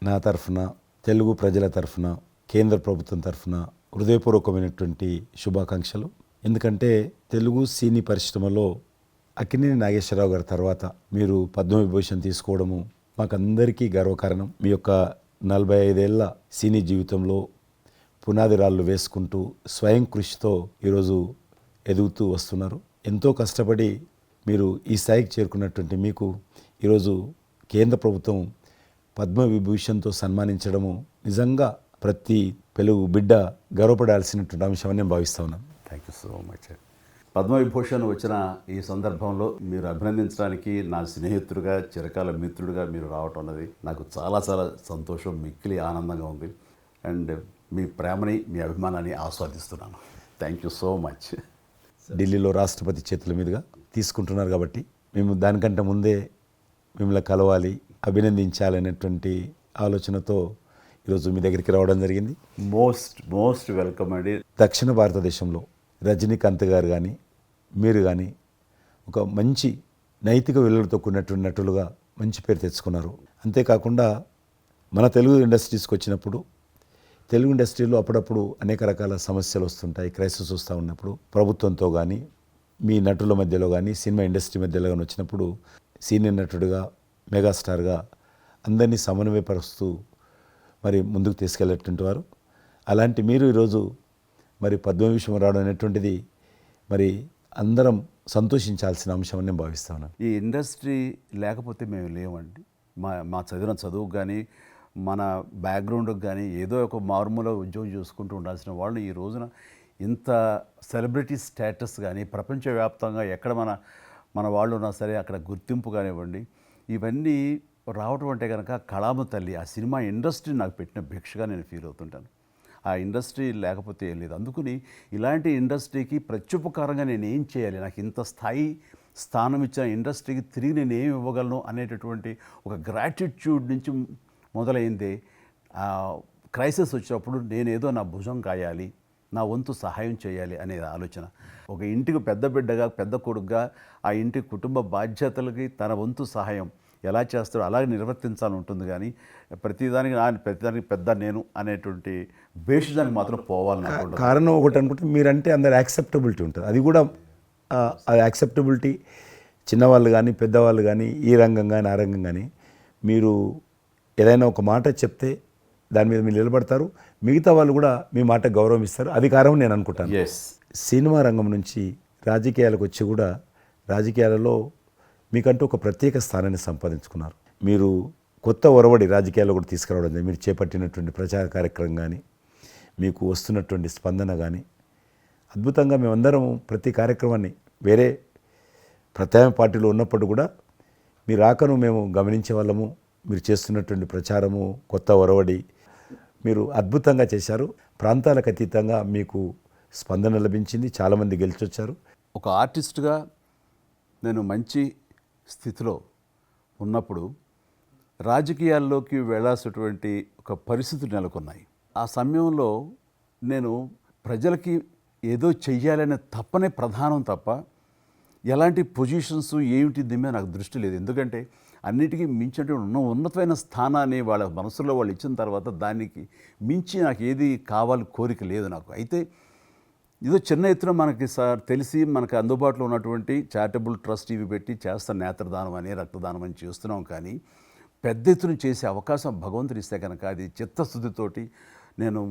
నా తరఫున, తెలుగు ప్రజల తరఫున, కేంద్ర ప్రభుత్వం తరఫున హృదయపూర్వకమైనటువంటి శుభాకాంక్షలు. ఎందుకంటే తెలుగు సినీ పరిశ్రమలో అక్కినేని నాగేశ్వరరావు గారి తర్వాత మీరు పద్మవిభూషణ్ తీసుకోవడము మాకందరికీ గర్వకారణం. మీ యొక్క 45 ఏళ్ల సినీ జీవితంలో పునాది రాళ్ళు వేసుకుంటూ స్వయం కృషితో ఈరోజు ఎదుగుతూ వస్తున్నారు. ఎంతో కష్టపడి మీరు ఈ స్థాయికి చేరుకున్నటువంటి మీకు ఈరోజు కేంద్ర ప్రభుత్వం పద్మవిభూషణ్తో సన్మానించడము నిజంగా ప్రతి తెలుగు బిడ్డ గర్వపడాల్సినటువంటి అంశం అని నేను భావిస్తా ఉన్నాను. Thank you so much. Padma Vibhushan వచ్చిన ఈ సందర్భంలో మీరు అభినందించడానికి నా స్నేహితుడిగా, చిరకాల మిత్రుడిగా మీరు రావటం అన్నది నాకు చాలా చాలా సంతోషం, మిక్కిలి ఆనందంగా ఉంది. అండ్ మీ ప్రేమని, మీ అభిమానాన్ని ఆస్వాదిస్తున్నాను. Thank you so much. ఢిల్లీలో రాష్ట్రపతి చేతుల మీదుగా తీసుకుంటున్నారు కాబట్టి మేము దానికంటే ముందే మిమ్మల్ని కలవాలి, అభినందించాలనేటువంటి ఆలోచనతో ఈరోజు మీ దగ్గరికి రావడం జరిగింది. మోస్ట్ వెల్కమ్ అండి. దక్షిణ భారతదేశంలో రజనీకాంత్ గారు కానీ మీరు కానీ ఒక మంచి నైతిక విలువలతో కూడినటువంటి నటులుగా మంచి పేరు తెచ్చుకున్నారు. అంతేకాకుండా మన తెలుగు ఇండస్ట్రీస్కి వచ్చినప్పుడు తెలుగు ఇండస్ట్రీలో అప్పుడప్పుడు అనేక రకాల సమస్యలు వస్తుంటాయి, క్రైసిస్ వస్తూ ఉన్నప్పుడు ప్రభుత్వంతో కానీ మీ నటుల మధ్యలో కానీ సినిమా ఇండస్ట్రీ మధ్యలో కానీ వచ్చినప్పుడు సీనియర్ నటుడిగా, మెగాస్టార్గా అందరినీ సమన్వయపరుస్తూ మరి ముందుకు తీసుకెళ్ళేటువంటి వారు. అలాంటి మీరు ఈరోజు మరి పద్మవిభూషణ్ రావడం అనేటువంటిది మరి అందరం సంతోషించాల్సిన అంశం అని నేను భావిస్తాను. ఈ ఇండస్ట్రీ లేకపోతే మేము లేవండి. మా చదివిన చదువుకు కానీ, మన బ్యాక్గ్రౌండ్కి కానీ ఏదో ఒక మారుమూల ఉద్యోగం చూసుకుంటూ ఉండాల్సిన వాళ్ళు ఈ రోజున ఇంత సెలబ్రిటీ స్టేటస్ కానీ ప్రపంచవ్యాప్తంగా ఎక్కడ మన వాళ్ళు ఉన్నా సరే అక్కడ గుర్తింపు కానివ్వండి, ఇవన్నీ రావటం అంటే కనుక కళామ తల్లి, ఆ సినిమా ఇండస్ట్రీ నాకు పెట్టిన భిక్షగా నేను ఫీల్ అవుతుంటాను. ఆ ఇండస్ట్రీ లేకపోతే ఏం లేదు. అందుకని ఇలాంటి ఇండస్ట్రీకి ప్రత్యుపకారంగా నేను ఏం చేయాలి, నాకు ఇంత స్థానం ఇచ్చిన ఇండస్ట్రీకి తిరిగి నేను ఏమి ఇవ్వగలను అనేటటువంటి ఒక గ్రాటిట్యూడ్ నుంచి మొదలైంది. క్రైసిస్ వచ్చినప్పుడు నేనేదో నా భుజం కాయాలి, నా వంతు సహాయం చేయాలి అనే ఆలోచన. ఒక ఇంటికి పెద్ద బిడ్డగా, పెద్ద కొడుకుగా ఆ ఇంటి కుటుంబ బాధ్యతలకి తన వంతు సహాయం ఎలా చేస్తాడో అలాగే నిర్వర్తించాలని ఉంటుంది. కానీ ప్రతిదానికి పెద్ద నేను అనేటువంటి బేషిజానికి మాత్రం పోవాలనుకుంటున్నాను. కారణం ఒకటి అనుకుంటే మీరంటే అందరు యాక్సెప్టబిలిటీ ఉంటుంది. అది కూడా ఆ యాక్సెప్టబిలిటీ చిన్నవాళ్ళు కానీ పెద్దవాళ్ళు కానీ ఈ రంగం కానీ ఆ రంగం కానీ మీరు ఏదైనా ఒక మాట చెప్తే దాని మీద మీరు నిలబడతారు, మిగతా వాళ్ళు కూడా మీ మాట గౌరవం ఇస్తారు. అది కారణం నేను అనుకుంటాను. సినిమా రంగం నుంచి రాజకీయాలకు వచ్చి కూడా రాజకీయాలలో మీకంటూ ఒక ప్రత్యేక స్థానాన్ని సంపాదించుకున్నారు. మీరు కొత్త ఒరవడి రాజకీయాల్లో కూడా తీసుకురావడం, మీరు చేపట్టినటువంటి ప్రచార కార్యక్రమం కానీ మీకు వస్తున్నటువంటి స్పందన కానీ అద్భుతంగా. మేమందరం ప్రతి కార్యక్రమాన్ని వేరే ప్రత్యామ్నాయ పార్టీలో ఉన్నప్పుడు కూడా మీ రాకను మేము గమనించే వాళ్ళము. మీరు చేస్తున్నటువంటి ప్రచారము, కొత్త ఒరవడి మీరు అద్భుతంగా చేశారు. ప్రాంతాలకు అతీతంగా మీకు స్పందన లభించింది, చాలామంది గెలిచొచ్చారు. ఒక ఆర్టిస్ట్గా నేను మంచి స్థితిలో ఉన్నప్పుడు రాజకీయాల్లోకి వెళ్ళాల్సినటువంటి ఒక పరిస్థితులు నెలకొన్నాయి. ఆ సమయంలో నేను ప్రజలకి ఏదో చెయ్యాలనే తప్పనే ప్రధానం తప్ప ఎలాంటి పొజిషన్స్ ఏమిటి దీని మీద నాకు దృష్టి లేదు. ఎందుకంటే అన్నిటికీ మించినటువంటి ఉన్నతమైన స్థానాన్ని వాళ్ళ మనసులో వాళ్ళు ఇచ్చిన తర్వాత దానికి మించి నాకు ఏది కావాలి కోరిక లేదు నాకు. అయితే ఏదో చిన్న ఎత్తున మనకి తెలిసి మనకు అందుబాటులో ఉన్నటువంటి చారిటబుల్ ట్రస్ట్ ఇవి పెట్టి చేస్తాం, నేత్రదానం అని, రక్తదానం అని చేస్తున్నాం. కానీ పెద్ద ఎత్తున చేసే అవకాశం భగవంతుడు ఇస్తే కనుక అది చిత్తశుద్ధితోటి నేను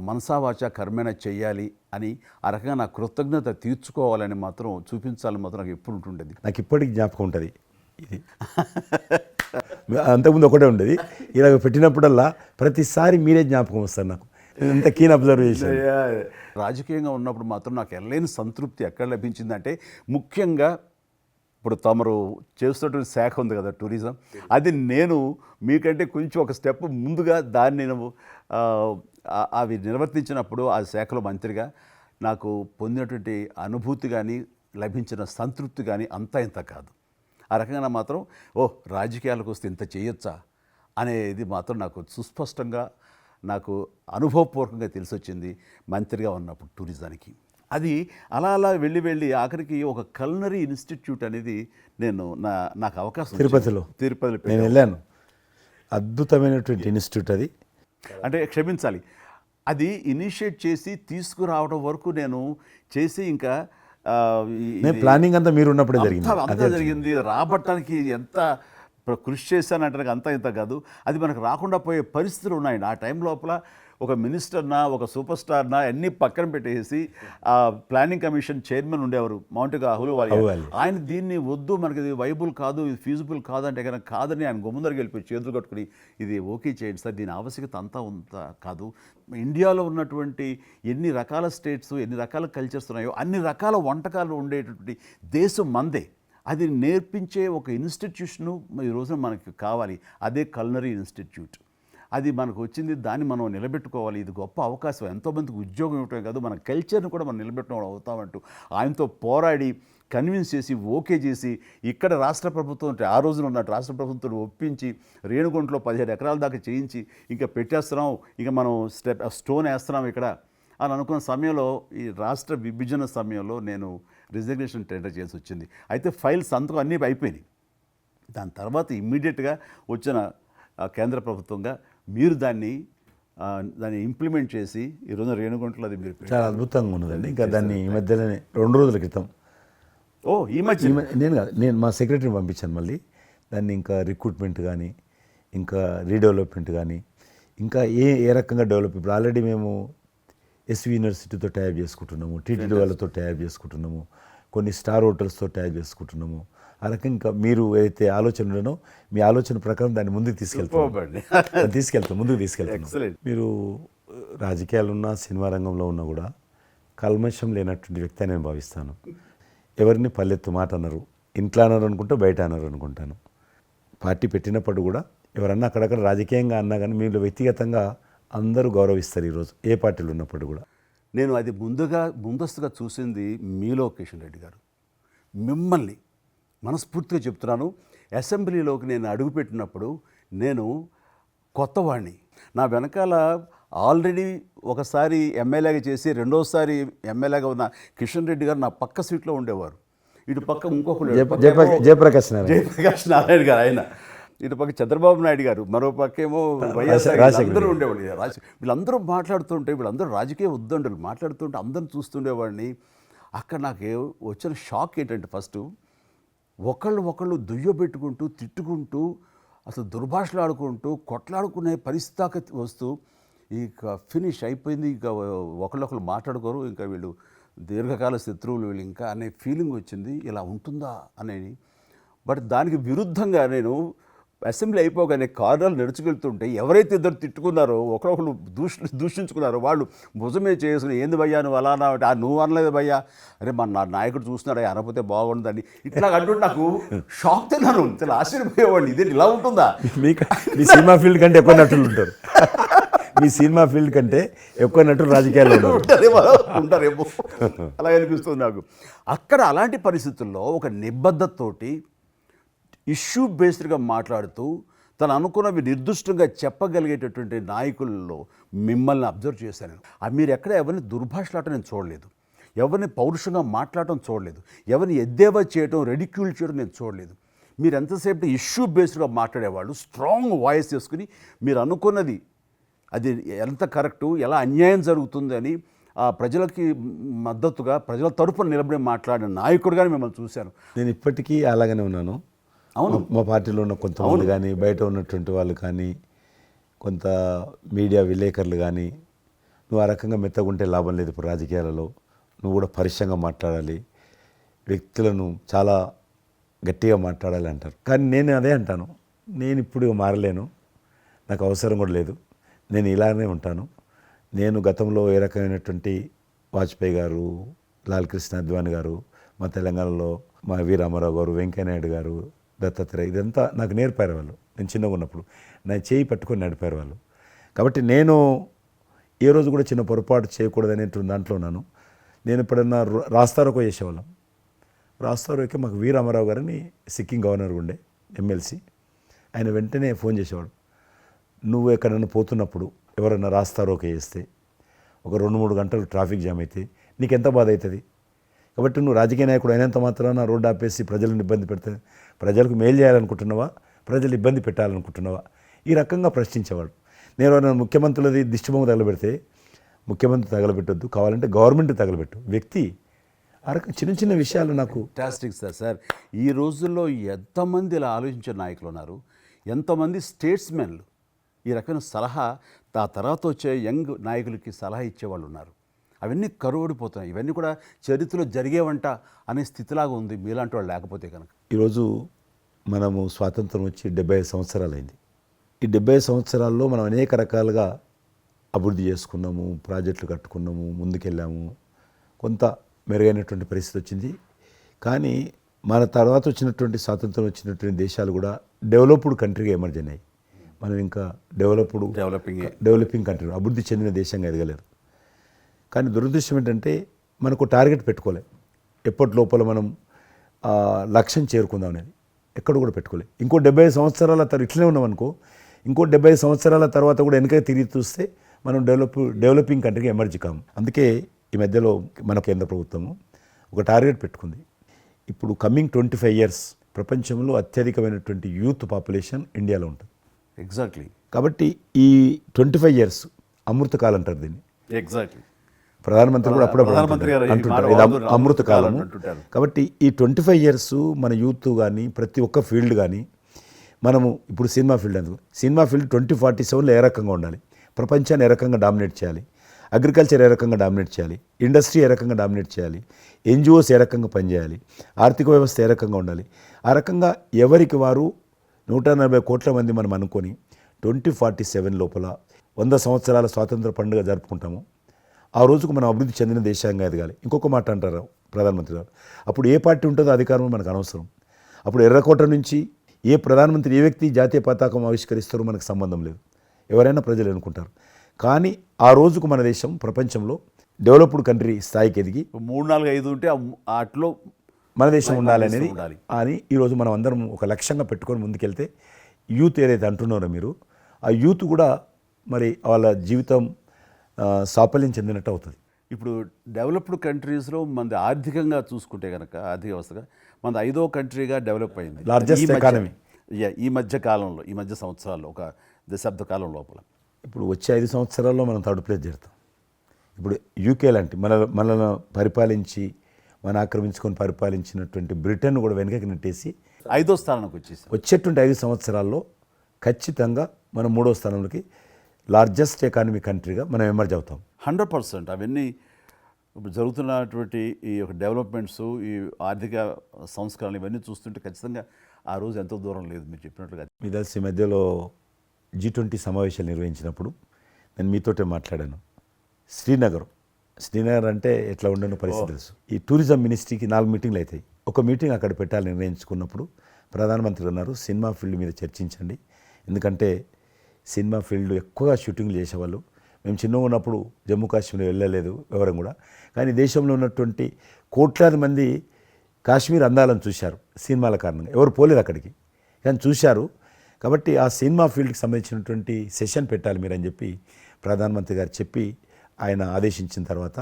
మనసావాచ కర్మేణ చెయ్యాలి అని ఆ రకంగా నా కృతజ్ఞత తీర్చుకోవాలని మాత్రం చూపించాలని మాత్రం నాకు ఎప్పుడు ఉంటుండేది. నాకు ఇప్పటికి జ్ఞాపకం ఉంటుంది. ఇది అంతకుముందు ఒకటే ఉండేది, ఇలాగ పెట్టినప్పుడల్లా ప్రతిసారి మీరే జ్ఞాపకం వస్తారు నాకు. ఎంత కీన్ అబ్జర్వేషన్. రాజకీయంగా ఉన్నప్పుడు మాత్రం నాకు ఎల్లేని సంతృప్తి ఎక్కడ లభించిందంటే, ముఖ్యంగా ఇప్పుడు తమరు చేస్తున్నటువంటి శాఖ ఉంది కదా టూరిజం, అది నేను మీకంటే కొంచెం ఒక స్టెప్ ముందుగా దాన్ని నేను అవి నిర్వర్తించినప్పుడు ఆ శాఖలో మంత్రిగా నాకు పొందినటువంటి అనుభూతి కానీ లభించిన సంతృప్తి కానీ అంతా ఇంత కాదు. ఆ రకంగా మాత్రం రాజకీయాలకు వస్తే ఇంత చేయొచ్చా అనేది మాత్రం నాకు సుస్పష్టంగా నాకు అనుభవపూర్వకంగా తెలిసొచ్చింది మంత్రిగా ఉన్నప్పుడు టూరిజానికి. అది అలా అలా వెళ్ళి ఆఖరికి ఒక కల్నరీ ఇన్స్టిట్యూట్ అనేది నాకు అవకాశం తిరుపతిలో నేను వెళ్ళాను. అద్భుతమైనటువంటి ఇన్స్టిట్యూట్ అది. అంటే క్షమించాలి, అది ఇనిషియేట్ చేసి తీసుకురావడం వరకు నేను చేసి ఇంకా నేను ప్లానింగ్ అంతా మీరు ఉన్నప్పుడే జరిగింది. అంతా జరిగింది. రాబట్టడానికి ఎంత కృషి చేశానంటే అంతా ఇంత కాదు, అది మనకు రాకుండా పోయే పరిస్థితులు ఉన్నాయండి. ఆ టైం లోపల ఒక మినిస్టర్నా ఒక సూపర్ స్టార్నా అన్నీ పక్కన పెట్టేసి ఆ ప్లానింగ్ కమిషన్ చైర్మన్ ఉండేవారు మౌంటిగా అహ్లూవాలియా. ఆయన దీన్ని వద్దు, మనకి ఇది వైబుల్ కాదు, ఇది ఫీజిబుల్ కాదు అంటే కనుక కాదని ఆయన గుమ్మందరికి వెళ్ళిపోయి చేతులు కట్టుకుని ఇది ఓకే చేయండి సార్, దీని ఆవశ్యకత అంతా కాదు. ఇండియాలో ఉన్నటువంటి ఎన్ని రకాల స్టేట్స్, ఎన్ని రకాల కల్చర్స్ ఉన్నాయో అన్ని రకాల వంటకాలు ఉండేటటువంటి దేశం మందే. అది నేర్పించే ఒక ఇన్స్టిట్యూషను ఈ రోజున మనకి కావాలి, అదే కల్నరీ ఇన్స్టిట్యూట్. అది మనకు వచ్చింది, దాన్ని మనం నిలబెట్టుకోవాలి. ఇది గొప్ప అవకాశం, ఎంతోమందికి ఉద్యోగం ఇవ్వటమే కాదు మన కల్చర్ని కూడా మనం నిలబెట్టడం అవుతామంటూ ఆయనతో పోరాడి కన్విన్స్ చేసి ఓకే చేసి ఇక్కడ రాష్ట్ర ప్రభుత్వం ఆ రోజున ఉన్నట్టు రాష్ట్ర ప్రభుత్వం ఒప్పించి రేణుగుంటలో 17 ఎకరాల దాకా చేయించి ఇంకా పెట్టేస్తున్నాం, ఇంకా మనం స్టోన్ వేస్తున్నాం ఇక్కడ అని అనుకున్న సమయంలో ఈ రాష్ట్ర విభజన సమయంలో నేను రిజిగ్నేషన్ టెండర్ చేసి వచ్చింది. అయితే ఫైల్స్ సంతకం అన్నీ అయిపోయినాయి. దాని తర్వాత ఇమ్మీడియట్గా వచ్చిన కేంద్ర ప్రభుత్వంగా మీరు దాన్ని ఇంప్లిమెంట్ చేసి ఈరోజు రేణుగుంటలో అది మీరు చాలా అద్భుతంగా ఉన్నదండి. ఇంకా దాన్ని ఈ మధ్యలోనే 2 రోజుల క్రితం ఈ మధ్య నేను మా సెక్రటరీని పంపించాను. మళ్ళీ దాన్ని ఇంకా రిక్రూట్మెంట్ కానీ ఇంకా రీడెవలప్మెంట్ కానీ ఇంకా ఏ రకంగా డెవలప్, ఇప్పుడు ఆల్రెడీ మేము ఎస్వి యూనివర్సిటీతో టైప్ చేసుకుంటున్నాము, టీటీడీ వాళ్ళతో టైప్ చేసుకుంటున్నాము, కొన్ని స్టార్ హోటల్స్తో టైప్ చేసుకుంటున్నాము. ఆ రకంగా ఇంకా మీరు ఏదైతే ఆలోచన ఉండనో మీ ఆలోచన ప్రకారం దాన్ని ముందుకు ముందుకు తీసుకెళ్తాం. మీరు రాజకీయాలు ఉన్నా సినిమా రంగంలో ఉన్నా కూడా కల్మషం లేనటువంటి వ్యక్తి అని నేను భావిస్తాను. ఎవరిని పల్లెత్తు మాట అన్నారు, ఇంట్లో అన్నారు అనుకుంటే బయట అన్నారు అనుకుంటాను. పార్టీ పెట్టినప్పుడు కూడా ఎవరన్నా అక్కడక్కడ రాజకీయంగా అన్నా కానీ మీరు వ్యక్తిగతంగా అందరూ గౌరవిస్తారు ఈరోజు ఏ పార్టీలు ఉన్నప్పుడు కూడా. నేను అది ముందస్తుగా చూసింది మీలో కిషన్ రెడ్డి గారు. మిమ్మల్ని మనస్ఫూర్తిగా చెప్తున్నాను, అసెంబ్లీలోకి నేను అడుగుపెట్టినప్పుడు నేను కొత్తవాడిని. నా వెనకాల ఆల్రెడీ ఒకసారి ఎమ్మెల్యేగా చేసి రెండోసారి ఎమ్మెల్యేగా ఉన్న కిషన్ రెడ్డి గారు నా పక్క సీట్లో ఉండేవారు. ఇటు పక్క ఇంకొకరు జయప్రకాష్ నారాయణ గారు, ఆయన ఇటు పక్క చంద్రబాబు నాయుడు గారు, మరో పక్కేమో వైఎస్ఆర్, అందరూ ఉండేవాళ్ళు. వీళ్ళందరూ మాట్లాడుతుంటే, వీళ్ళందరూ రాజకీయ ఉద్దండులు మాట్లాడుతుంటే అందరిని చూస్తుండేవాడిని. అక్కడ నాకు వచ్చిన షాక్ ఏంటంటే, ఫస్ట్ ఒకళ్ళు దుయ్యబెట్టుకుంటూ తిట్టుకుంటూ అసలు దుర్భాషలు ఆడుకుంటూ కొట్లాడుకునే పరిస్థితి వస్తూ ఇక ఫినిష్ అయిపోయింది, ఇక ఒకళ్ళొకళ్ళు మాట్లాడుకోరు, ఇంకా వీళ్ళు దీర్ఘకాల శత్రువులు వీళ్ళు ఇంకా అనే ఫీలింగ్ వచ్చింది. ఇలా ఉంటుందా అనేది. బట్ దానికి విరుద్ధంగా నేను అసెంబ్లీ అయిపోగానే కారులో నడుచుకెళ్తుంటే ఎవరైతే ఇద్దరు తిట్టుకున్నారో ఒకరొకరు దూషించుకున్నారో వాళ్ళు భుజమే చేసుకుని ఏంది భయ్యా నువ్వు అలా అన్నా, నువ్వు అనలేదు భయ్యా, అరే నా నాయకుడు చూస్తున్నాడు అనకపోతే బాగుండదని ఇట్లా అంటుంటే నాకు షాక్ తిన్నాను, చాలా ఆశ్చర్యపోయేవాడిని. ఇది ఇలా ఉంటుందా? మీ సినిమా ఫీల్డ్ కంటే ఎక్కువ నటులు ఉంటారు, మీ సినిమా ఫీల్డ్ కంటే ఎక్కువ నటులు రాజకీయాల్లో ఉంటారేమో అలా అనిపిస్తుంది నాకు. అక్కడ అలాంటి పరిస్థితుల్లో ఒక నిబద్ధతతోటి ఇష్యూ బేస్డ్గా మాట్లాడుతూ తను అనుకున్నవి నిర్దిష్టంగా చెప్పగలిగేటటువంటి నాయకుల్లో మిమ్మల్ని అబ్జర్వ్ చేశాను. మీరు ఎక్కడ ఎవరిని దుర్భాషలాట నేను చూడలేదు, ఎవరిని పౌరుషంగా మాట్లాడటం చూడలేదు, ఎవరిని ఎద్దేవా చేయటం రెడిక్యూల్ చేయడం నేను చూడలేదు. మీరు ఎంతసేపు ఇష్యూ బేస్డ్గా మాట్లాడేవాళ్ళు, స్ట్రాంగ్ వాయిస్ చేసుకుని మీరు అనుకున్నది అది ఎంత కరెక్టు, ఎలా అన్యాయం జరుగుతుంది అని ఆ ప్రజలకి మద్దతుగా ప్రజల తరపున నిలబడి మాట్లాడిన నాయకుడుగానే మిమ్మల్ని చూశాను. నేను ఇప్పటికీ అలాగనే ఉన్నాను. అవును, మా పార్టీలో ఉన్న కొంతమంది కానీ బయట ఉన్నటువంటి వాళ్ళు కానీ కొంత మీడియా విలేకరులు కానీ నువ్వు ఆ రకంగా మెత్తగుంటే లాభం లేదు, ఇప్పుడు రాజకీయాలలో నువ్వు కూడా పరుషంగా మాట్లాడాలి, వ్యక్తులను చాలా గట్టిగా మాట్లాడాలి అంటారు. కానీ నేను అదే అంటాను, నేను ఇప్పుడు మారలేను, నాకు అవసరం కూడా లేదు, నేను ఇలానే ఉంటాను. నేను గతంలో ఏ రకమైనటువంటి వాజ్పేయి గారు, లాల్ కృష్ణ అద్వానీ గారు, మా తెలంగాణలో మా వి రామారావు గారు, వెంకయ్యనాయుడు గారు, దత్తాత్రేయ, ఇదంతా నాకు నేర్పారు వాళ్ళు. నేను చిన్నగా ఉన్నప్పుడు నా చేయి పట్టుకొని నడిపారు వాళ్ళు. కాబట్టి నేను ఏ రోజు కూడా చిన్న పొరపాటు చేయకూడదు అనేటువంటి దాంట్లో ఉన్నాను. నేను ఎప్పుడన్నా రాస్తారోకో చేసేవాళ్ళం. రాస్తారోకే మాకు వి రామారావు గారని సిక్కిం గవర్నర్ ఉండే ఎమ్మెల్సీ, ఆయన వెంటనే ఫోన్ చేసేవాడు. నువ్వు ఎక్కడన్నా పోతున్నప్పుడు ఎవరైనా రాస్తారోకే చేస్తే ఒక 2-3 గంటలు ట్రాఫిక్ జామ్ అయితే నీకు ఎంత బాధ అవుతుంది? కాబట్టి నువ్వు రాజకీయ నాయకుడు అయినంత మాత్రాన రోడ్డు ఆపేసి ప్రజలను ఇబ్బంది పెడితే ప్రజలకు మేలు చేయాలనుకుంటున్నావా, ప్రజలు ఇబ్బంది పెట్టాలనుకుంటున్నావా? ఈ రకంగా ప్రశ్నించేవాడు. నేను ఎవరైనా ముఖ్యమంత్రులది దిష్టిబొమ్మ తగలబెడితే ముఖ్యమంత్రి తగలబెట్టొద్దు, కావాలంటే గవర్నమెంట్ తగలబెట్టు, వ్యక్తి ఆ రకం చిన్న చిన్న విషయాలు నాకు ఫ్యాంటాస్టిక్ సార్. ఈ రోజుల్లో ఎంతమంది ఇలా ఆలోచించే నాయకులు ఉన్నారు, ఎంతమంది స్టేట్స్మెన్లు ఈ రకమైన సలహా ఆ తర్వాత వచ్చే యంగ్ నాయకులకి సలహా ఇచ్చేవాళ్ళు ఉన్నారు. అవన్నీ కరువడిపోతున్నాయి. ఇవన్నీ కూడా చరిత్రలో జరిగేవంట అనే స్థితిలాగా ఉంది మీలాంటి వాళ్ళు లేకపోతే కనుక. ఈరోజు మనము స్వాతంత్రం వచ్చి 75 సంవత్సరాలైంది. ఈ 75 సంవత్సరాల్లో మనం అనేక రకాలుగా అభివృద్ధి చేసుకున్నాము, ప్రాజెక్టులు కట్టుకున్నాము, ముందుకెళ్ళాము, కొంత మెరుగైనటువంటి పరిస్థితి వచ్చింది. కానీ మన తర్వాత వచ్చినటువంటి స్వాతంత్రం వచ్చినటువంటి దేశాలు కూడా డెవలప్డ్ కంట్రీగా ఎమర్జ్ అయినాయి. మనం ఇంకా డెవలపింగ్ కంట్రీ, అభివృద్ధి చెందిన దేశంగా ఎదగలేదు. కానీ దురదృష్టం ఏంటంటే మనకు టార్గెట్ పెట్టుకోలే. ఎప్పటి లోపల మనం లక్ష్యం చేరుకుందాం అనేది ఎక్కడ కూడా పెట్టుకోలేదు. ఇంకో 75 సంవత్సరాల తర్వాత ఇట్లనే ఉన్నాం అనుకో, ఇంకో 75 సంవత్సరాల తర్వాత కూడా వెనక తిరిగి చూస్తే మనం డెవలపింగ్ కంట్రీగా ఎమర్జ్ కాము. అందుకే ఈ మధ్యలో మన కేంద్ర ప్రభుత్వము ఒక టార్గెట్ పెట్టుకుంది. ఇప్పుడు కమింగ్ 25 ఇయర్స్ ప్రపంచంలో అత్యధికమైనటువంటి యూత్ పాపులేషన్ ఇండియాలో ఉంటుంది. ఎగ్జాక్ట్లీ. కాబట్టి ఈ 25 ఇయర్స్ అమృతకాలం అంటారు దీన్ని. ఎగ్జాక్ట్లీ. ప్రధానమంత్రి కూడా అప్పుడప్పుడు అంటుంటారు ఇది అమృతకాలం. కాబట్టి ఈ 25 ఇయర్స్ మన యూత్ కానీ ప్రతి ఒక్క ఫీల్డ్ కానీ మనము ఇప్పుడు సినిమా ఫీల్డ్ అందుకు సినిమా ఫీల్డ్ 2047లో ఏ రకంగా ఉండాలి, ప్రపంచాన్ని ఏ రకంగా డామినేట్ చేయాలి, అగ్రికల్చర్ ఏ రకంగా డామినేట్ చేయాలి, ఇండస్ట్రీ ఏ రకంగా డామినేట్ చేయాలి, ఎన్జిఓస్ ఏ రకంగా పనిచేయాలి, ఆర్థిక వ్యవస్థ ఏ రకంగా ఉండాలి, ఆ రకంగా ఎవరికి వారు 140 కోట్ల మంది మనం అనుకొని 2047 లోపల 100 సంవత్సరాల స్వాతంత్ర పండుగ జరుపుకుంటాము. ఆ రోజుకు మనం అభివృద్ధి చెందిన దేశంగా ఎదగాలి. ఇంకొక మాట అంటారు ప్రధానమంత్రి గారు, అప్పుడు ఏ పార్టీ ఉంటుందో అధికారం మనకు అనవసరం. అప్పుడు ఎర్రకోట నుంచి ఏ ప్రధానమంత్రి ఏ వ్యక్తి జాతీయ పతాకం ఆవిష్కరిస్తారో మనకు సంబంధం లేదు, ఎవరైనా ప్రజలు అనుకుంటారు. కానీ ఆ రోజుకు మన దేశం ప్రపంచంలో డెవలప్డ్ కంట్రీ స్థాయికి ఎదిగి 3, 4, 5 ఉంటే అట్లో మన దేశం ఉండాలి అనేది అని ఈరోజు మనం అందరం ఒక లక్ష్యంగా పెట్టుకొని ముందుకెళ్తే యూత్ ఏదైతే అంటున్నారో మీరు, ఆ యూత్ కూడా మరి వాళ్ళ జీవితం సాఫల్యం చెందినట్టు అవుతుంది. ఇప్పుడు డెవలప్డ్ కంట్రీస్లో మనది ఆర్థికంగా చూసుకుంటే కనుక ఆర్థిక వ్యవస్థగా మనది 5వ కంట్రీగా డెవలప్ అయింది. లార్జెస్ట్ ఎకానమీ ఈ మధ్య కాలంలో, ఈ మధ్య సంవత్సరాల్లో, ఒక దశాబ్ద కాలం లోపల. ఇప్పుడు వచ్చే 5 సంవత్సరాల్లో మనం థర్డ్ ప్లేస్ చేరుతాం. ఇప్పుడు యూకే లాంటి మనల్ని పరిపాలించి మన ఆక్రమించుకొని పరిపాలించినటువంటి బ్రిటన్ కూడా వెనకకి నెట్టేసి 5వ స్థానానికి వచ్చేసాం. వచ్చేటువంటి 5 సంవత్సరాల్లో ఖచ్చితంగా మనం 3వ స్థానంలోకి లార్జెస్ట్ ఎకానమీ కంట్రీగా మనం ఎమర్జ్ అవుతాం. 100%. అవన్నీ ఇప్పుడు జరుగుతున్నటువంటి ఈ యొక్క డెవలప్మెంట్స్, ఈ ఆర్థిక సంస్కరణలు ఇవన్నీ చూస్తుంటే ఖచ్చితంగా ఆ రోజు ఎంతో దూరం లేదు మీరు చెప్పినట్లుగా. మీ తెలిసి మధ్యలో G20 సమావేశాలు నిర్వహించినప్పుడు నేను మీతోటే మాట్లాడాను. శ్రీనగర్ అంటే ఎట్లా ఉండను పరిస్థితి తెలుసు. ఈ టూరిజం మినిస్ట్రీకి 4 మీటింగ్లు అవుతాయి. ఒక మీటింగ్ అక్కడ పెట్టాలని నిర్ణయించుకున్నప్పుడు ప్రధానమంత్రి అన్నారు, సినిమా ఫీల్డ్ మీద చర్చించండి. ఎందుకంటే సినిమా ఫీల్డ్ ఎక్కువగా షూటింగ్లు చేసేవాళ్ళు. మేము చిన్నగా ఉన్నప్పుడు జమ్మూ కాశ్మీర్ వెళ్ళలేదు ఎవరం కూడా. కానీ దేశంలో ఉన్నటువంటి కోట్లాది మంది కాశ్మీర్ అందాలను చూశారు సినిమాల కారణంగా. ఎవరు పోలేదు అక్కడికి, కానీ చూశారు. కాబట్టి ఆ సినిమా ఫీల్డ్కి సంబంధించినటువంటి సెషన్ పెట్టాలి మీరని చెప్పి ప్రధానమంత్రి గారు చెప్పి ఆయన ఆదేశించిన తర్వాత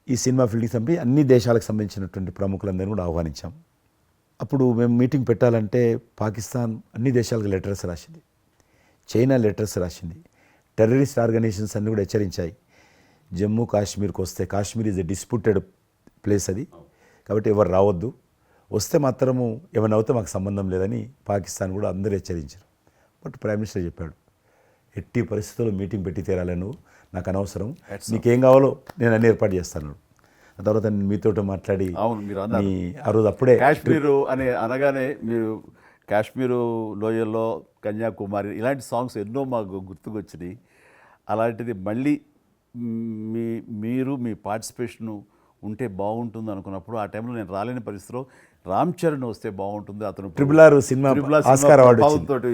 ఈ సినిమా ఫీల్డ్కి సంబంధించి అన్ని దేశాలకు సంబంధించినటువంటి ప్రముఖులందరినీ కూడా ఆహ్వానించాం. అప్పుడు మేము మీటింగ్ పెట్టాలంటే పాకిస్తాన్ అన్ని దేశాలకు లెటర్స్ రాసింది, చైనా లెటర్స్ రాసింది, టెర్రరిస్ట్ ఆర్గనైజేషన్స్ అన్నీ కూడా హెచ్చరించాయి. జమ్మూ కాశ్మీర్కి వస్తే, Kashmir is a disputed place అది, కాబట్టి ఎవరు రావద్దు, వస్తే మాత్రము ఏమైనా అవుతే మాకు సంబంధం లేదని పాకిస్తాన్ కూడా అందరూ హెచ్చరించారు. బట్ ప్రైమ్ మినిస్టర్ చెప్పాడు, ఎట్టి పరిస్థితుల్లో మీటింగ్ పెట్టి తీరాలి, నువ్వు నాకు అనవసరం, నీకేం కావాలో నేను అన్ని ఏర్పాటు చేస్తాను. ఆ తర్వాత నేను మీతో మాట్లాడి ఆ రోజు అప్పుడే కాశ్మీరు అని అనగానే మీరు కాశ్మీరు లోయల్లో కన్యాకుమారి ఇలాంటి సాంగ్స్ ఎన్నో మాకు గుర్తుకొచ్చినాయి. అలాంటిది మళ్ళీ మీరు మీ పార్టిసిపేషను ఉంటే బాగుంటుంది అనుకున్నప్పుడు ఆ టైంలో నేను రాలేని పరిస్థితిలో రామ్ చరణ్ వస్తే బాగుంటుంది, అతను RRR సినిమా ఆస్కార్ అవార్డు తోటి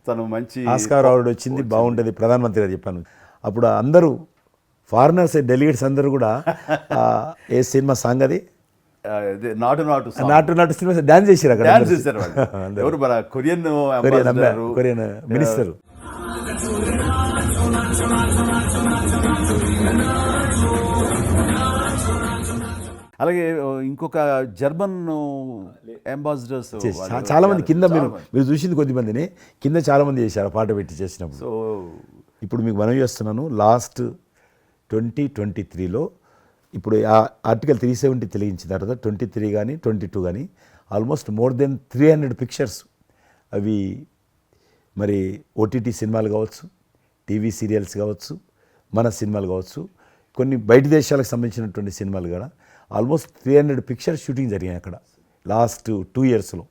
తను మంచి ఆస్కార్ అవార్డు వచ్చింది, బాగుంటుంది ప్రధానమంత్రి గారు చెప్పాను. అప్పుడు అందరూ ఫారినర్స్ డెలిగేట్స్ అందరూ కూడా ఏ సినిమా సాంగ్ అది నాటు సినిమా డాన్స్ చేశారు అక్కడ. ఎవరు మన కొరియన్ మినిస్టర్. అలాగే ఇంకొక జర్మన్ అంబాసిడర్స్ చాలా మంది కింద మీరు చూసింది కొద్దిమందిని కింద చాలా మంది చేశారు ఆ పాట పెట్టి చేసినప్పుడు. సో ఇప్పుడు మీకు మనవి చేస్తున్నాను, లాస్ట్ 2023లో ఇప్పుడు ఆ ఆర్టికల్ 370 తెలియించిన తర్వాత 23 కానీ 22 కానీ ఆల్మోస్ట్ మోర్ దెన్ 300 పిక్చర్స్ అవి మరి ఓటీటీ సినిమాలు కావచ్చు, టీవీ సీరియల్స్ కావచ్చు, మన సినిమాలు కావచ్చు, కొన్ని బయట దేశాలకు సంబంధించినటువంటి సినిమాలు కూడా ఆల్మోస్ట్ 300 పిక్చర్స్ షూటింగ్ జరిగాయి అక్కడ లాస్ట్ 2 ఇయర్స్లో.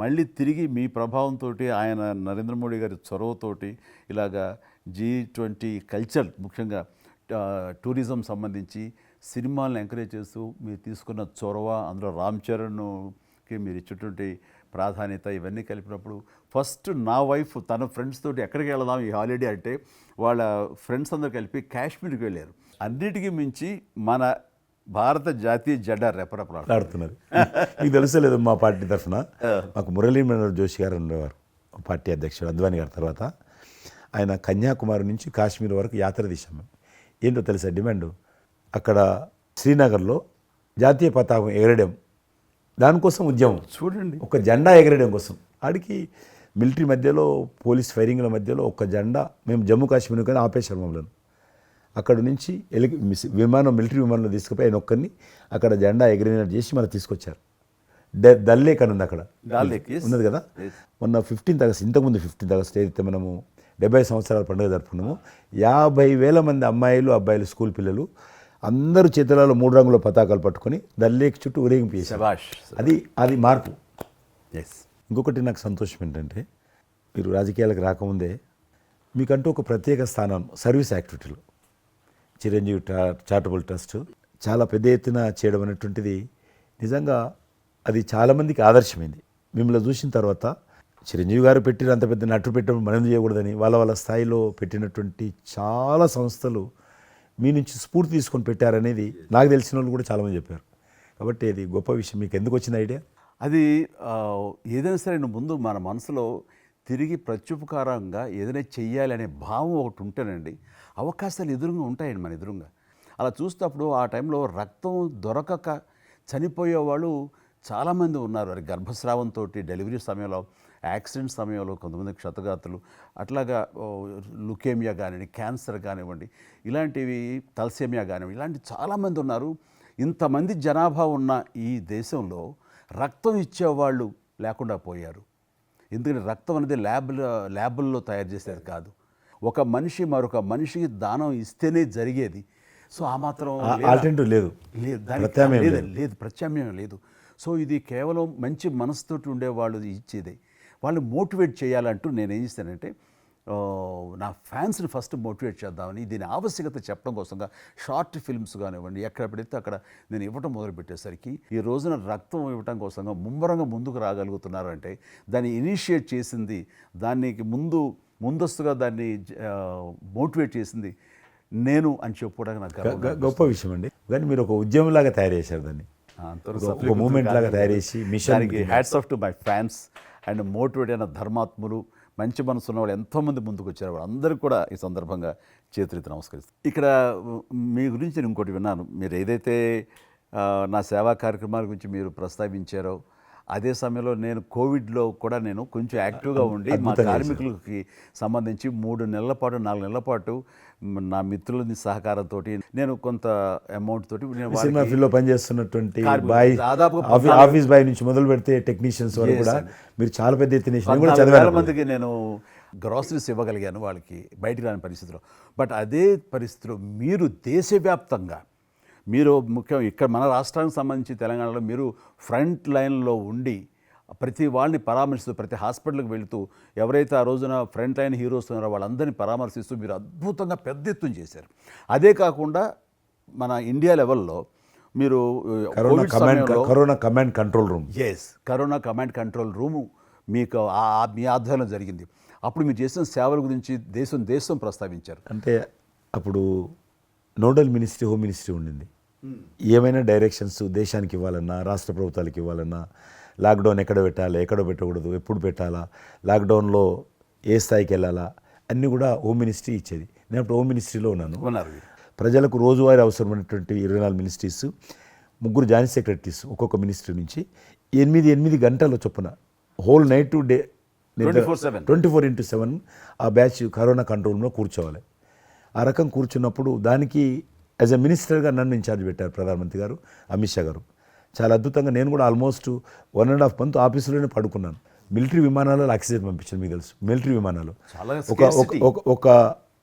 మళ్ళీ తిరిగి మీ ప్రభావంతో ఆయన నరేంద్ర మోడీ గారి చొరవతోటి ఇలాగా G20 కల్చర్ ముఖ్యంగా టూరిజం సంబంధించి సినిమాలను ఎంకరేజ్ చేస్తూ మీరు తీసుకున్న చొరవ, అందులో రామ్ చరణ్కి మీరు ఇచ్చేటువంటి ప్రాధాన్యత ఇవన్నీ కలిపినప్పుడు ఫస్ట్ నా వైఫ్ తన ఫ్రెండ్స్ తోటి ఎక్కడికి వెళదాం ఈ హాలిడే అంటే వాళ్ళ ఫ్రెండ్స్ అందరు కలిపి కాశ్మీర్కి వెళ్ళారు. అన్నిటికీ మించి మన భారత జాతీయ జెండా రెపరెపలాడుతున్నది. మీకు తెలుసలేదు, మా పార్టీ తరఫున మాకు మురళీ మనోహర్ జోషి గారు ఉండేవారు, పార్టీ అధ్యక్షుడు అద్వానీ గారి తర్వాత. ఆయన కన్యాకుమారి నుంచి కాశ్మీర్ వరకు యాత్ర తీసాము. ఏంటో తెలుసా డిమాండ్? అక్కడ శ్రీనగర్లో జాతీయ పతాకం ఎగరడం, దానికోసం ఉద్యమం. చూడండి, ఒక జెండా ఎగరడం కోసం. ఆడికి మిలిటరీ మధ్యలో, పోలీస్ ఫైరింగ్ల మధ్యలో ఒక జెండా, మేము జమ్మూ కాశ్మీర్ కానీ ఆపేశారు మమ్మల్ని. అక్కడ నుంచి విమానం, మిలిటరీ విమానంలో తీసుకుపోయి ఆయన ఒక్కరిని అక్కడ జెండా ఎగిరినట్టు చేసి మళ్ళీ తీసుకొచ్చారు. దల్ లేక్ అని ఉంది అక్కడ, ఉన్నది కదా. మొన్న 15th ఆగస్ట్, ఇంతకుముందు 15th ఆగస్ట్ ఏదైతే మనము 70 సంవత్సరాల పండుగ జరుపుకున్నాము, 50,000 మంది అమ్మాయిలు, అబ్బాయిలు, స్కూల్ పిల్లలు అందరూ చేతులలో 3 రంగుల పతాకాలు పట్టుకొని దల్ లేక్ చుట్టూ ఊరేగింపు చేశారు. అది మార్పు. ఇంకొకటి నాకు సంతోషం ఏంటంటే, మీరు రాజకీయాలకు రాకముందే మీకంటూ ఒక ప్రత్యేక స్థానం సర్వీస్ యాక్టివిటీలు, చిరంజీవి చారిటబుల్ ట్రస్ట్ చాలా పెద్ద ఎత్తున చేయడం అనేటువంటిది నిజంగా అది చాలామందికి ఆదర్శమైంది. మిమ్మల్ని చూసిన తర్వాత చిరంజీవి గారు పెట్టిన అంత పెద్ద నటు పెట్టడం మనం చేయకూడదని వాళ్ళ స్థాయిలో పెట్టినటువంటి చాలా సంస్థలు మీ నుంచి స్ఫూర్తి తీసుకొని పెట్టారనేది నాకు తెలిసిన వాళ్ళు కూడా చాలామంది చెప్పారు. కాబట్టి అది గొప్ప విషయం. మీకు ఎందుకు వచ్చిన ఐడియా? అది ఏదైనా సరే ముందు మన మనసులో తిరిగి ప్రత్యుపకారంగా ఏదైనా చెయ్యాలి అనే భావం ఒకటి ఉంటేనండి, అవకాశాలు ఎదురుగా ఉంటాయండి మన ఎదురుగా. అలా చూసినప్పుడు ఆ టైంలో రక్తం దొరకక చనిపోయేవాళ్ళు చాలామంది ఉన్నారు. అది గర్భస్రావంతో, డెలివరీ సమయంలో, యాక్సిడెంట్ సమయంలో కొంతమంది క్షతగాతులు, అట్లాగా లుకేమియా కానివ్వండి, క్యాన్సర్ కానివ్వండి, ఇలాంటివి తలసేమియా కానివ్వండి, ఇలాంటి చాలామంది ఉన్నారు. ఇంతమంది జనాభా ఉన్న ఈ దేశంలో రక్తం ఇచ్చేవాళ్ళు లేకుండా పోయారు. ఎందుకంటే రక్తం అనేది ల్యాబుల్లో తయారు చేసేది కాదు, ఒక మనిషి మరొక మనిషికి దానం ఇస్తేనే జరిగేది. సో ఆ మాత్రం ఆల్టర్నేటివ్ లేదు, లేదు, ప్రత్యామ్నాయం లేదు. సో ఇది కేవలం మంచి మనసుతోటి ఉండేవాళ్ళు ఇచ్చేదే. వాళ్ళని మోటివేట్ చేయాలంటూ నేను ఏం చేస్తానంటే, నా ఫ్యాన్స్ని ఫస్ట్ మోటివేట్ చేద్దామని దీని ఆవశ్యకత చెప్పడం కోసంగా షార్ట్ ఫిల్మ్స్ కానివ్వండి, ఎక్కడ పెడితే అక్కడ నేను ఇవ్వటం మొదలుపెట్టేసరికి ఈ రోజున రక్తం ఇవ్వటం కోసంగా ముమ్మరంగా ముందుకు రాగలుగుతున్నారు అంటే దాన్ని ఇనిషియేట్ చేసింది, దానికి ముందస్తుగా దాన్ని మోటివేట్ చేసింది నేను అని చెప్పుకోవడానికి నాకు గొప్ప విషయం అండి. కానీ మీరు ఒక ఉద్యమంలాగా తయారు చేశారు దాన్ని, ఒక మూమెంట్ లాగా తయారు చేసి మిషన్కి hats off to my fans and motivate అయిన ధర్మాత్ములు, మంచి మనసు ఉన్న వాళ్ళు ఎంతోమంది ముందుకు వచ్చారు. వాళ్ళందరికీ కూడా ఈ సందర్భంగా చేతులెత్తి నమస్కరిస్తాను. ఇక్కడ మీ గురించి నేను ఇంకోటి విన్నాను, మీరు ఏదైతే నా సేవా కార్యక్రమాల గురించి మీరు ప్రస్తావించారో అదే సమయంలో నేను కోవిడ్లో కూడా నేను కొంచెం యాక్టివ్గా ఉండి మా కార్మికులకి సంబంధించి 3 నెలల పాటు 4 నెలల పాటు నా మిత్రుల సహకారంతో నేను కొంత అమౌంట్ తోటి సినిమా ఫీల్డ్లో పనిచేస్తున్నటువంటి బాయ్, దాదాపు ఆఫీస్ బాయ్ నుంచి మొదలు పెడితే టెక్నీషియన్స్ వరకు కూడా మీరు చాలా పెద్ద ఎత్తున చాలా మందికి నేను గ్రాసరీస్ ఇవ్వగలిగాను, వాళ్ళకి బయటికి రాని పరిస్థితిలో. బట్ అదే పరిస్థితిలో మీరు దేశవ్యాప్తంగా, మీరు ముఖ్యం ఇక్కడ మన రాష్ట్రానికి సంబంధించి తెలంగాణలో మీరు ఫ్రంట్ లైన్లో ఉండి ప్రతి వాళ్ళని పరామర్శిస్తూ, ప్రతి హాస్పిటల్కి వెళుతూ, ఎవరైతే ఆ రోజున ఫ్రంట్ లైన్ హీరోస్ ఉన్నారో వాళ్ళందరినీ పరామర్శిస్తూ మీరు అద్భుతంగా పెద్ద ఎత్తున చేశారు. అదే కాకుండా మన ఇండియా లెవెల్లో మీరు corona command control room, corona command control room మీకు మీ ఆధ్వర్యంలో జరిగింది. అప్పుడు మీరు చేసిన సేవల గురించి దేశం ప్రస్తావించారు. అంటే అప్పుడు నోడల్ మినిస్ట్రీ, హోమ్ మినిస్ట్రీ ఉండింది. ఏమైనా డైరెక్షన్స్ దేశానికి ఇవ్వాలన్నా, రాష్ట్ర ప్రభుత్వాలకు ఇవ్వాలన్నా, లాక్డౌన్ ఎక్కడ పెట్టాలి, ఎక్కడ పెట్టకూడదు, ఎప్పుడు పెట్టాలా, లాక్డౌన్లో ఏ స్థాయికి వెళ్ళాలా, అన్నీ కూడా హోమ్ మినిస్ట్రీ ఇచ్చేది. నేను అప్పుడు హోమ్ మినిస్ట్రీలో ఉన్నాను. ప్రజలకు రోజువారీ అవసరమైనటువంటి 24 మినిస్ట్రీస్ ముగ్గురు జాయింట్ సెక్రటరీస్ ఒక్కొక్క మినిస్ట్రీ నుంచి 8 గంటల చొప్పున హోల్ నైట్ టు డే 24/7. 24/7 ఆ బ్యాచ్ కరోనా కంట్రోల్ రూమ్లో కూర్చోవాలి. ఆ రకం కూర్చున్నప్పుడు దానికి యాజ్ ఎ మినిస్టర్గా నన్ను ఇన్ఛార్జ్ పెట్టారు ప్రధానమంత్రి గారు, అమిత్ షా గారు. చాలా అద్భుతంగా నేను కూడా ఆల్మోస్ట్ 1.5 మంత్ ఆఫీసులోనే పడుకున్నాను. మిలిటరీ విమానాలలో ఆక్సిజన్ పంపించాను, మీకు తెలుసు మిలిటరీ విమానాలు. చాలా ఒక ఒక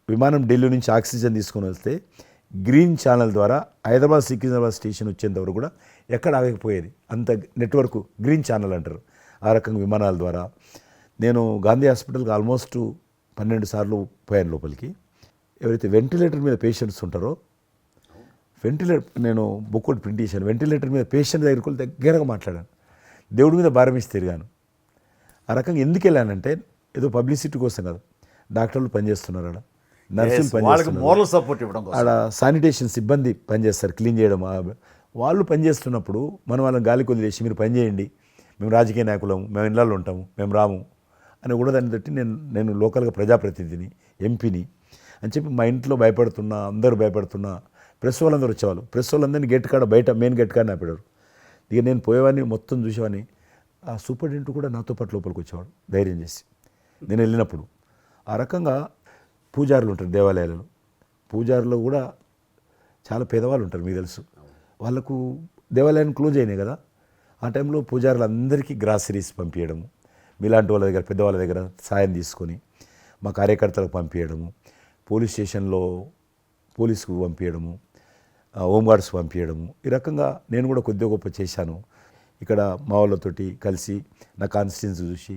విమానం ఢిల్లీ నుంచి ఆక్సిజన్ తీసుకొని వస్తే గ్రీన్ ఛానల్ ద్వారా హైదరాబాద్ సికింద్రాబాద్ స్టేషన్ వచ్చేంత వరకు కూడా ఎక్కడ ఆగకపోయేది. అంత నెట్వర్క్ గ్రీన్ ఛానల్ అంటారు. ఆ రకంగా విమానాల ద్వారా నేను గాంధీ హాస్పిటల్కి ఆల్మోస్ట్ 12 సార్లు పోయాను లోపలికి. ఎవరైతే వెంటిలేటర్ మీద పేషెంట్స్ ఉంటారో నేను బుక్ ఒకటి ప్రింట్ చేశాను. వెంటిలేటర్ మీద పేషెంట్ దగ్గరికి వెళ్ళి దగ్గరగా మాట్లాడాను. దేవుడి మీద భారం ఇచ్చి తిరిగాను. ఆ రకంగా ఎందుకు వెళ్ళానంటే ఏదో పబ్లిసిటీ కోసం కాదు. డాక్టర్లు పనిచేస్తున్నారు, ఆడ నర్సులు పనిచేస్తున్నారు, మోరల్ సపోర్ట్ ఇవ్వడం కోసం. ఆడ శానిటేషన్ సిబ్బంది పనిచేస్తారు, క్లీన్ చేయడం. వాళ్ళు పనిచేస్తున్నప్పుడు మనం వాళ్ళని గాలికి వదిలేసి మీరు పని చేయండి, మేము రాజకీయ నాయకులము, మేము ఇళ్ళల్లో ఉంటాము, మేము రాము అని కూడా దాన్ని తట్టి నేను లోకల్గా ప్రజాప్రతినిధిని, ఎంపీని అని చెప్పి మా ఇంట్లో భయపడుతున్నా, అందరూ భయపడుతున్నా. ప్రెస్ వాళ్ళందరూ వచ్చేవాళ్ళు. ప్రెస్ వాళ్ళందరినీ గేట్ కాడ బయట మెయిన్ గేట్ కాడ ఆపాడు. ఇక నేను పోయేవాడిని, మొత్తం చూసేవాడిని. ఆ సూపరింటెండెంట్ కూడా నాతో పాటు లోపలికి వచ్చేవాడు ధైర్యం చేసి నేను వెళ్ళినప్పుడు. ఆ రకంగా పూజారులు ఉంటారు దేవాలయాలలో. పూజారులు కూడా చాలా పేదవాళ్ళు ఉంటారు, మీకు తెలుసు. వాళ్ళకు దేవాలయాన్ని క్లోజ్ అయినాయి కదా. ఆ టైంలో పూజారులు అందరికీ గ్రాసరీస్ పంపించడము, మీలాంటి వాళ్ళ దగ్గర పెద్దవాళ్ళ దగ్గర సాయం తీసుకొని మా కార్యకర్తలకు పంపించడము, పోలీస్ స్టేషన్లో పోలీసుకు పంపించడము, హోంగార్డ్స్ పంపించడము. ఈ రకంగా నేను కూడా కొద్దిగా గొప్ప చేశాను. ఇక్కడ మా వాళ్ళతోటి కలిసి నా కాన్స్టిట్యున్సీ చూసి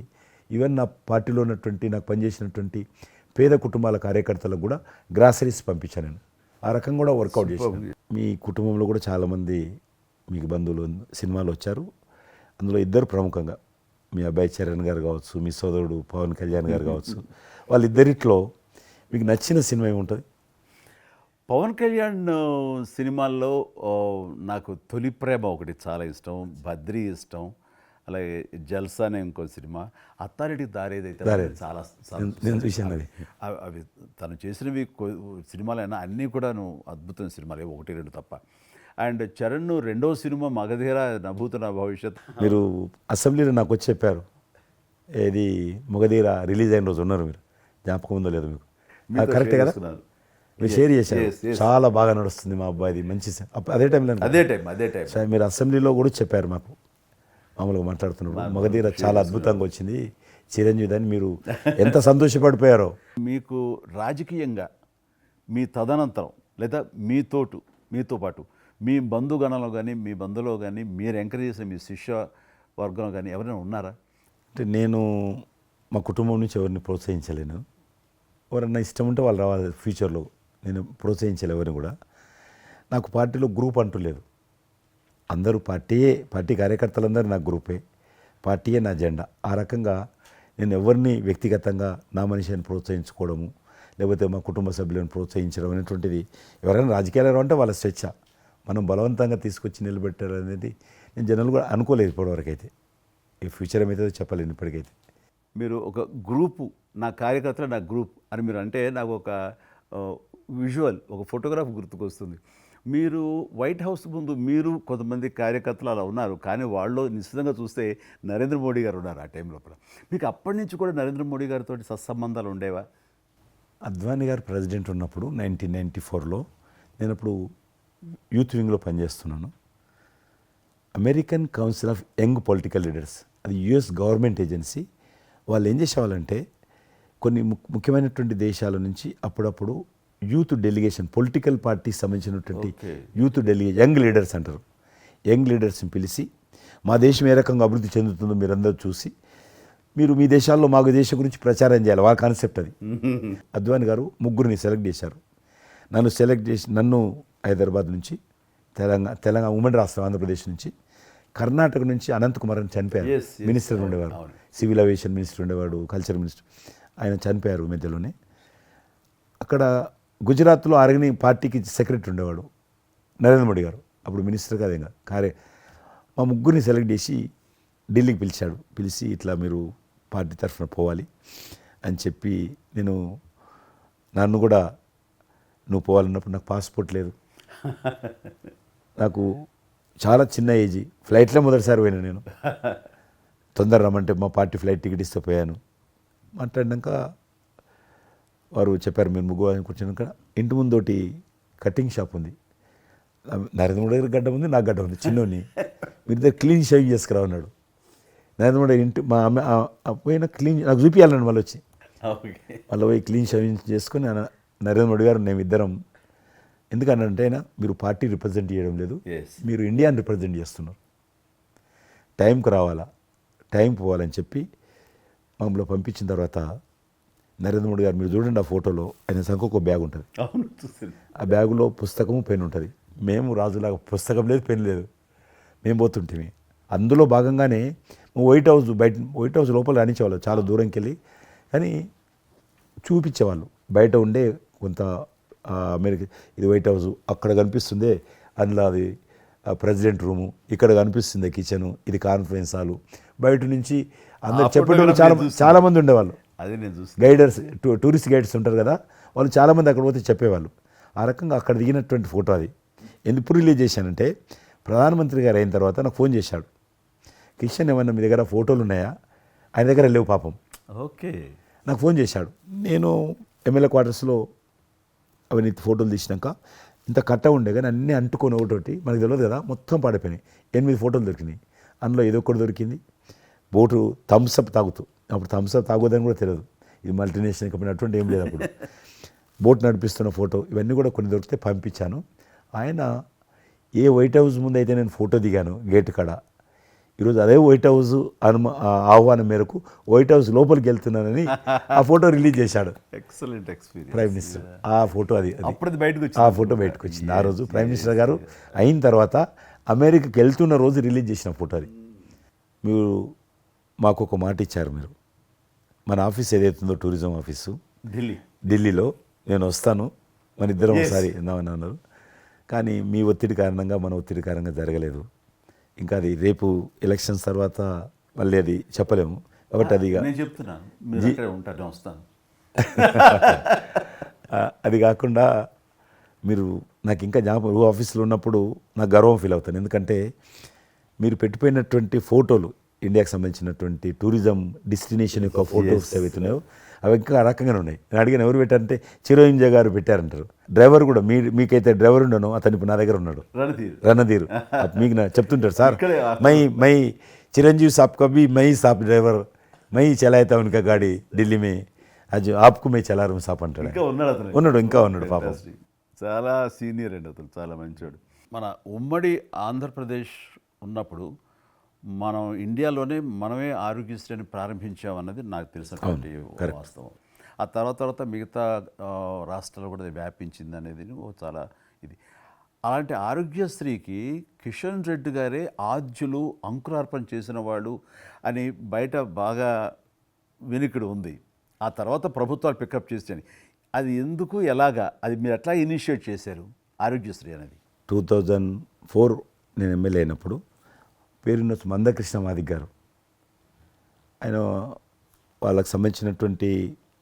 ఈవెన్ నా పార్టీలో ఉన్నటువంటి నాకు పనిచేసినటువంటి పేద కుటుంబాల కార్యకర్తలకు కూడా గ్రాసరీస్ పంపించాను నేను. ఆ రకంగా కూడా వర్కౌట్ చేశాను. మీ కుటుంబంలో కూడా చాలామంది మీకు బంధువులు సినిమాలు వచ్చారు. అందులో ఇద్దరు ప్రముఖంగా మీ అబ్బాయి చరణ్ గారు కావచ్చు, మీ సోదరుడు పవన్ కళ్యాణ్ గారు కావచ్చు. వాళ్ళిద్దరిట్లో మీకు నచ్చిన సినిమా ఏముంటుంది? పవన్ కళ్యాణ్ సినిమాల్లో నాకు తొలి ప్రేమ ఒకటి చాలా ఇష్టం, బద్రీ ఇష్టం, అలాగే జల్సా అనే ఇంకో సినిమా, అత్తారింటికి దారేదైతే చాలా నేను చూశాను అది. అవి తను చేసినవి సినిమాలైనా అన్నీ కూడాను అద్భుతమైన సినిమాలే, 1-2 తప్ప. అండ్ చరణ్ రెండో సినిమా మగధీర నభూత నా భవిష్యత్. మీరు అసెంబ్లీలో నాకు వచ్చి చెప్పారు, ఏది మగధీర రిలీజ్ అయిన రోజు ఉన్నారు మీరు, జ్ఞాపకం ఉందో లేదు మీకు? కరెక్టే కదా, మీరు షేర్ చేశారు. చాలా బాగా నడుస్తుంది మా అబ్బాయిది, మంచి అదే టైంలో మీరు అసెంబ్లీలో కూడా చెప్పారు మాకు, మామూలుగా మాట్లాడుతున్నారు, మగధీర చాలా అద్భుతంగా వచ్చింది చిరంజీవి అని. మీరు ఎంత సంతోషపడిపోయారో. మీకు రాజకీయంగా మీ తదనంతరం లేదా మీతో పాటు మీ బంధుగణంలో కానీ మీ బంధువులో కానీ మీరు ఎంకరేజ్ చేసిన మీ శిష్య వర్గంలో కానీ ఎవరైనా ఉన్నారా? అంటే నేను మా కుటుంబం నుంచి ఎవరిని ప్రోత్సహించలేను. ఎవరన్నా ఇష్టం ఉంటే వాళ్ళు రావాలి ఫ్యూచర్లో, నేను ప్రోత్సహించలే ఎవరిని కూడా. నాకు పార్టీలో గ్రూప్ అంటూ లేదు, అందరూ పార్టీ కార్యకర్తలందరూ నా గ్రూపే, పార్టీయే నా జెండా. ఆ రకంగా నేను ఎవరిని వ్యక్తిగతంగా నా మనిషిని ప్రోత్సహించుకోవడము, లేకపోతే మా కుటుంబ సభ్యులను ప్రోత్సహించడం అనేటువంటిది, ఎవరైనా రాజకీయాలు అంటే వాళ్ళ స్వేచ్ఛ, మనం బలవంతంగా తీసుకొచ్చి నిలబెట్టాలనేది నేను జనరల్ కూడా అనుకోలేదు ఇప్పటివరకు అయితే. ఈ ఫ్యూచర్ ఏమైతే చెప్పలేను ఇప్పటికైతే. మీరు ఒక గ్రూపు, నా కార్యకర్తలు నా గ్రూప్ అని మీరు అంటే నాకు ఒక విజువల్, ఒక ఫోటోగ్రాఫ్ గుర్తుకొస్తుంది. మీరు వైట్ హౌస్ ముందు మీరు కొంతమంది కార్యకర్తలు అలా ఉన్నారు, కానీ వాళ్ళు నిశ్చితంగా చూస్తే నరేంద్ర మోడీ గారు ఉన్నారు ఆ టైం లోపల. మీకు అప్పటి నుంచి కూడా నరేంద్ర మోడీ గారితో సత్సంబంధాలు ఉండేవా? అద్వానీ గారు ప్రెసిడెంట్ ఉన్నప్పుడు 1994లో నేను అప్పుడు యూత్ వింగ్లో పనిచేస్తున్నాను. American council of young political leaders, అది యుఎస్ గవర్నమెంట్ ఏజెన్సీ. వాళ్ళు ఏం చేసేవాళ్ళంటే కొన్ని ముఖ్యమైనటువంటి దేశాల నుంచి అప్పుడప్పుడు యూత్ డెలిగేషన్, పొలిటికల్ పార్టీకి సంబంధించినటువంటి యూత్ డెలిగేషన్, యంగ్ లీడర్స్ అంటారు, యంగ్ లీడర్స్ని పిలిచి మా దేశం ఏ రకంగా అభివృద్ధి చెందుతుందో మీరందరూ చూసి మీరు మీ దేశాల్లో మాకు దేశం గురించి ప్రచారం చేయాలి, వాళ్ళ కాన్సెప్ట్ అది. అద్వానీ గారు ముగ్గురిని సెలెక్ట్ చేశారు. నన్ను హైదరాబాద్ నుంచి, తెలంగాణ ఉమ్మడి రాష్ట్రం ఆంధ్రప్రదేశ్ నుంచి, కర్ణాటక నుంచి అనంత్ కుమార్ అని చనిపోయారు, మినిస్టర్ ఉండేవారు, సివిల్ అవియేషన్ మినిస్టర్ ఉండేవాడు, కల్చర్ మినిస్టర్, ఆయన చనిపోయారు మధ్యలోనే. అక్కడ గుజరాత్లో ఆర్గనీ పార్టీకి సెక్రటరీ ఉండేవాడు నరేంద్ర మోడీ గారు, అప్పుడు మినిస్టర్ కాదు ఇంకా మా ముగ్గురిని సెలెక్ట్ చేసి ఢిల్లీకి పిలిచి ఇట్లా మీరు పార్టీ తరఫున పోవాలి అని చెప్పి, నన్ను కూడా నువ్వు పోవాలన్నప్పుడు నాకు పాస్పోర్ట్ లేదు, నాకు చాలా చిన్న ఏజీ, ఫ్లైట్లో మొదటిసారి పోయినా నేను. తొందర రమ్మంటే మా పార్టీ ఫ్లైట్ టికెట్ ఇస్తే పోయాను. మాట్లాడినాక వారు చెప్పారు మీరు ముగ్గురు అని కూర్చున్నాక ఇంటి ముందోటి కటింగ్ షాప్ ఉంది. నరేంద్ర మోడీ గారి గడ్డ ఉంది, నాకు గడ్డ ఉంది, చిన్నోని. మీరు ఇద్దరు క్లీన్ షేవింగ్ చేసుకురా అన్నాడు. నరేంద్ర మోడీ ఇంటి మా అమ్మ పోయిన క్లీన్ నాకు చూపించాలండి మళ్ళీ వచ్చి. మళ్ళీ పోయి క్లీన్ షేవింగ్ చేసుకొని నరేంద్ర మోడీ గారు మేము ఇద్దరం, ఎందుకనంటే అయినా మీరు పార్టీ రిప్రజెంట్ చేయడం లేదు, మీరు ఇండియాని రిప్రజెంట్ చేస్తున్నారు, టైంకి రావాలా, టైం పోవాలని చెప్పి మమ్మల్ని పంపించిన తర్వాత నరేంద్ర మోడీ గారు మీరు చూడండి ఆ ఫోటోలో ఆయన సంఖ్య ఒక బ్యాగ్ ఉంటుంది. ఆ బ్యాగులో పుస్తకము పెన్ ఉంటుంది. మేము రాజులాగా పుస్తకం లేదు, పెన్ లేదు, మేము పోతుంటే అందులో భాగంగానే వైట్ హౌస్ లోపల రానిచ్చేవాళ్ళు చాలా దూరంకి వెళ్ళి, కానీ చూపించేవాళ్ళు బయట ఉండే కొంత అమెరికా ఇది వైట్ హౌస్ అక్కడ కనిపిస్తుంది, అందులో అది ప్రెసిడెంట్ రూము, ఇక్కడ కనిపిస్తుంది కిచెను, ఇది కాన్ఫరెన్స్ హాలు. బయట నుంచి అందరు చెప్పేటోళ్ళు చాలామంది ఉండేవాళ్ళు. అదే నేను చూసి గైడర్స్, టూరిస్ట్ గైడ్స్ ఉంటారు కదా, వాళ్ళు చాలామంది అక్కడ పోతే చెప్పేవాళ్ళు. ఆ రకంగా అక్కడ దిగినటువంటి ఫోటో అది. ఎందుకు రిలీజ్ చేశానంటే ప్రధానమంత్రి గారు అయిన తర్వాత నాకు ఫోన్ చేశాడు, కిషన్ ఏమన్నా మీ దగ్గర ఫోటోలు ఉన్నాయా? ఆయన దగ్గర లేవు పాపం. ఓకే, నాకు ఫోన్ చేశాడు. నేను ఎమ్మెల్యే క్వార్టర్స్లో అవన్నీ ఫోటోలు తీసినాక ఇంత కట్ట ఉండే కానీ అన్నీ అంటుకొని ఒకటి మనకు తెలియదు కదా, మొత్తం పాడిపోయినాయి. 8 ఫోటోలు దొరికినాయి. అందులో ఏదో ఒకటి దొరికింది, బోటు థమ్స్అప్ తాగుతూ, అప్పుడు థమ్స్అప్ తాగొద్దని కూడా తెలియదు, ఇది మల్టీనేషనల్ కంపెనీ అటువంటి ఏం లేదు అప్పుడు. బోట్ నడిపిస్తున్న ఫోటో, ఇవన్నీ కూడా కొన్ని దొరికితే పంపించాను. ఆయన ఏ వైట్ హౌస్ ముందు అయితే నేను ఫోటో దిగాను గేట్ కాడ, ఈరోజు అదే వైట్ హౌస్ ఆహ్వానం మేరకు వైట్ హౌస్ లోపలికి వెళ్తున్నానని ఆ ఫోటో రిలీజ్ చేశాడు. Excellent experience. ప్రైమ్ మినిస్టర్ ఆ ఫోటో అప్పుడు బయటకు వచ్చింది. ఆ ఫోటో బయటకు వచ్చింది. ఆ రోజు ప్రైమ్ మినిస్టర్ గారు అయిన తర్వాత అమెరికాకి వెళ్తున్న రోజు రిలీజ్ చేసిన ఫోటో అది. మీరు మాకు ఒక మాట ఇచ్చారు, మీరు మన ఆఫీస్ ఏదైతుందో టూరిజం ఆఫీసు ఢిల్లీలో నేను వస్తాను, మన ఇద్దరం ఒకసారి ఎందామని అన్నారు. కానీ మీ ఒత్తిడి కారణంగా మన ఒత్తిడి కారణంగా జరగలేదు. ఇంకా అది రేపు ఎలక్షన్స్ తర్వాత మళ్ళీ అది చెప్పలేము కాబట్టి అది నేను చెప్తున్నాను, మీరు అక్కడే ఉంటాను, వస్తాను. అది కాకుండా మీరు నాకు ఇంకా జ్ఞాపకం, ఆఫీస్లో ఉన్నప్పుడు నాకు గర్వం ఫీల్ అవుతాను. ఎందుకంటే మీరు పెట్టిపోయినటువంటి ఫోటోలు, ఇండియాకి సంబంధించినటువంటి టూరిజం డెస్టినేషన్ యొక్క ఫోటోస్ ఏవైతున్నాయో అవి ఇంకా ఆ రకంగానే ఉన్నాయి. నేను అడిగాను ఎవరు పెట్టారంటే చిరంజీవి గారు పెట్టారంటారు. డ్రైవర్ కూడా మీకైతే డ్రైవర్ ఉండను, అతను ఇప్పుడు నా దగ్గర ఉన్నాడు, రణధీర్. మీకు చెప్తుంటాడు, సార్ మై చిరంజీవి సాబ్ కभी मैं ही साहब ड्राइवर मैं ही चलाता उनका गाड़ी दिल्ली में आज आपको मैं चला रहा हूं साहब అంటాడు. ఇంకా ఉన్నాడు పాపం. చాలా సీనియర్ అండి అతను, చాలా మంచివాడు. మన ఉమ్మడి ఆంధ్రప్రదేశ్ ఉన్నప్పుడు మనం ఇండియాలోనే మనమే ఆరోగ్యశ్రీని ప్రారంభించామన్నది నాకు తెలిసినటువంటి వాస్తవం. ఆ తర్వాత మిగతా రాష్ట్రాలు కూడా వ్యాపించింది అనేది చాలా ఇది. అలాంటి ఆరోగ్యశ్రీకి కిషన్ రెడ్డి గారే ఆద్యులు, అంకురార్పణ చేసిన వాళ్ళు అని బయట బాగా వినికిడి ఉంది. ఆ తర్వాత ప్రభుత్వాలు పికప్ చేసాయి. అది ఎందుకు, ఎలాగా, అది మీరు ఎట్లా ఇనిషియేట్ చేశారు ఆరోగ్యశ్రీ అనేది? 2004 నేను ఎమ్మెల్యే అయినప్పుడు పేరున్న మందకృష్ణ మాదిక్ గారు, ఆయన వాళ్ళకు సంబంధించినటువంటి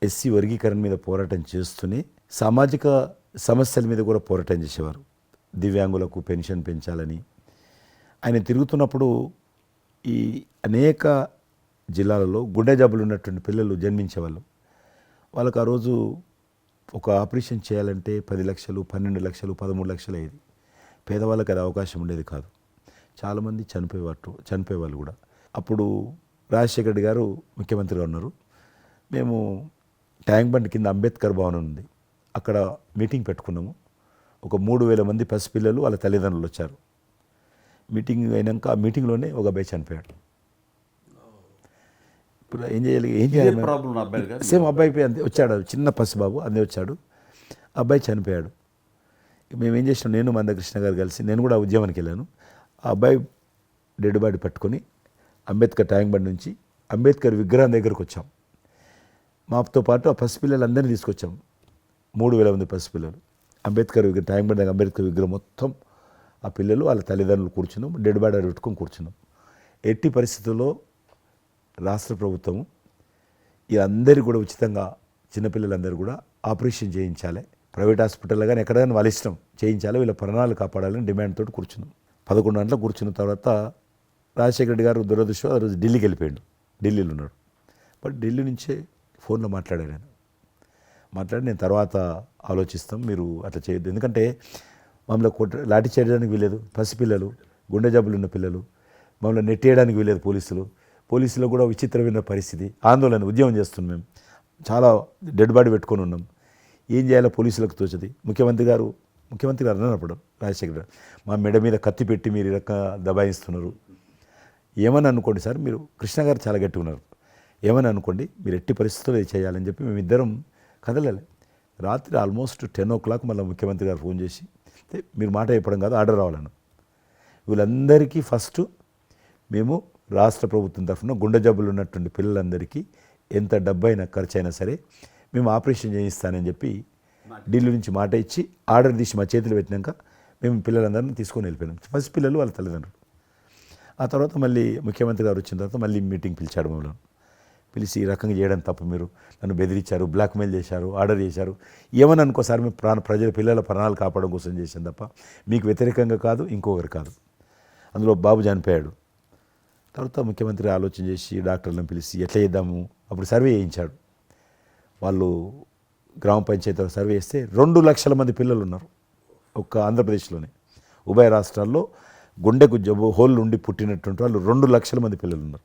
ఎస్సీ వర్గీకరణ మీద పోరాటం చేస్తూనే సామాజిక సమస్యల మీద కూడా పోరాటం చేసేవారు. దివ్యాంగులకు పెన్షన్ పెంచాలని ఆయన తిరుగుతున్నప్పుడు ఈ అనేక జిల్లాలలో గుండె జబ్బులు ఉన్నటువంటి పిల్లలు జన్మించేవాళ్ళు. వాళ్ళకు ఆ రోజు ఒక ఆపరేషన్ చేయాలంటే 10 లక్షలు, 12 లక్షలు, 13 లక్షలు అయ్యేది. పేదవాళ్ళకి అది అవకాశం ఉండేది కాదు. చాలామంది చనిపోయేవాళ్ళు కూడా. అప్పుడు రాజశేఖర రెడ్డి గారు ముఖ్యమంత్రిగా ఉన్నారు. మేము ట్యాంక్ బండ్ కింద అంబేద్కర్ భవన్ ఉంది, అక్కడ మీటింగ్ పెట్టుకున్నాము. ఒక 3000 మంది పసిపిల్లలు వాళ్ళ తల్లిదండ్రులు వచ్చారు. మీటింగ్ అయినాక ఆ మీటింగ్లోనే ఒక అబ్బాయి చనిపోయాడు. ఇప్పుడు ఏం చేయాలి సేమ్ అబ్బాయి అంతే వచ్చాడు, చిన్న పసిబాబు అందే వచ్చాడు, అబ్బాయి చనిపోయాడు. మేము ఏం చేసినాం, నేను మందకృష్ణ గారు కలిసి, నేను కూడా ఉద్యమానికి వెళ్ళాను. ఆ అబ్బాయి డెడ్ బాడీ పట్టుకొని అంబేద్కర్ ట్యాంక్ బండ్ నుంచి అంబేద్కర్ విగ్రహం దగ్గరకు వచ్చాం. మాతో పాటు ఆ పసిపిల్లలందరినీ తీసుకొచ్చాం, 3000 మంది పసిపిల్లలు. అంబేద్కర్ ట్యాంక్ బండ్ దగ్గర అంబేద్కర్ విగ్రహం మొత్తం ఆ పిల్లలు వాళ్ళ తల్లిదండ్రులు కూర్చున్నాం, డెడ్ బాడీ పెట్టుకొని కూర్చున్నాం. ఎట్టి పరిస్థితుల్లో రాష్ట్ర ప్రభుత్వము అందరికీ కూడా ఉచితంగా చిన్నపిల్లలందరూ కూడా ఆపరేషన్ చేయించాలి, ప్రైవేట్ హాస్పిటల్లో కానీ ఎక్కడైనా వాళ్ళ ఇష్టం చేయించాలి, వీళ్ళ ప్రాణాలు కాపాడాలని డిమాండ్ తోటి కూర్చున్నాం. 11 గంటలకు కూర్చున్న తర్వాత రాజశేఖర రెడ్డి గారు దురదృష్టం ఆ రోజు ఢిల్లీకి వెళ్ళిపోయాడు. ఢిల్లీలో ఉన్నాడు. బట్ ఢిల్లీ నుంచే ఫోన్లో మాట్లాడాను నేను. మాట్లాడి నేను తర్వాత ఆలోచిస్తాం, మీరు అట్లా చేయొద్దు, ఎందుకంటే మమ్మల్ని లాఠీ చేయడానికి వీలేదు, పసిపిల్లలు, గుండె జబ్బులు ఉన్న పిల్లలు, మమ్మల్ని నెట్టేయడానికి వీలేదు పోలీసులు కూడా విచిత్రమైన పరిస్థితి, ఆందోళన, ఉద్యమం చేస్తున్నాం మేము, చాలా డెడ్ బాడీ పెట్టుకొని ఉన్నాం, ఏం చేయాలో పోలీసులకు తోచది. ముఖ్యమంత్రి గారు అన్నప్పుడు రాజశేఖర గారు మా మెడ మీద కత్తి పెట్టి మీరు ఈ రకంగా దబాయిస్తున్నారు, ఏమని అనుకోండి సార్, మీరు కృష్ణ గారు చాలా గట్టిగా ఉన్నారు, ఏమని అనుకోండి, మీరు ఎట్టి పరిస్థితుల్లో ఇది చేయాలని చెప్పి మేమిద్దరం కదలాలి. రాత్రి ఆల్మోస్ట్ 10 o'clock మళ్ళీ ముఖ్యమంత్రి గారు ఫోన్ చేసి, మీరు మాట చెప్పడం కాదు, ఆర్డర్ రావాలను. వీళ్ళందరికీ ఫస్ట్ మేము రాష్ట్ర ప్రభుత్వం తరఫున గుండె జబ్బులు ఉన్నటువంటి పిల్లలందరికీ ఎంత డబ్బైనా ఖర్చు అయినా సరే మేము ఆపరేషన్ చేయిస్తానని చెప్పి ఢిల్లీ నుంచి మాట ఇచ్చి ఆర్డర్ తీసి మా చేతులు పెట్టినాక మేము పిల్లలందరినీ తీసుకొని వెళ్ళిపోయినాం. ఫస్ట్ పిల్లలు వాళ్ళ తల్లిదండ్రులు. ఆ తర్వాత మళ్ళీ ముఖ్యమంత్రి గారు వచ్చిన తర్వాత మళ్ళీ మీటింగ్ పిలిచాడు మమ్మల్ని. పిలిచి ఈ రకంగా చేయడం తప్పు, మీరు నన్ను బెదిరించారు, బ్లాక్మెయిల్ చేశారు, ఆర్డర్ చేశారు, ఏమని అనుకోసారి మేము పిల్లల ప్రాణాలు కాపాడడం కోసం చేశాం తప్ప మీకు వ్యతిరేకంగా కాదు, ఇంకొకరు కాదు. అందులో బాబు చనిపోయాడు. తర్వాత ముఖ్యమంత్రి ఆలోచన చేసి డాక్టర్లను పిలిచి ఎట్లా చేద్దాము, అప్పుడు సర్వే చేయించాడు. వాళ్ళు గ్రామ పంచాయతీలో సర్వే చేస్తే 2 లక్షల మంది పిల్లలు ఉన్నారు ఒక్క ఆంధ్రప్రదేశ్లోనే. ఉభయ రాష్ట్రాల్లో గుండెకు జబ్బు హోల్ ఉండి పుట్టినటువంటి వాళ్ళు 2 లక్షల మంది పిల్లలు ఉన్నారు.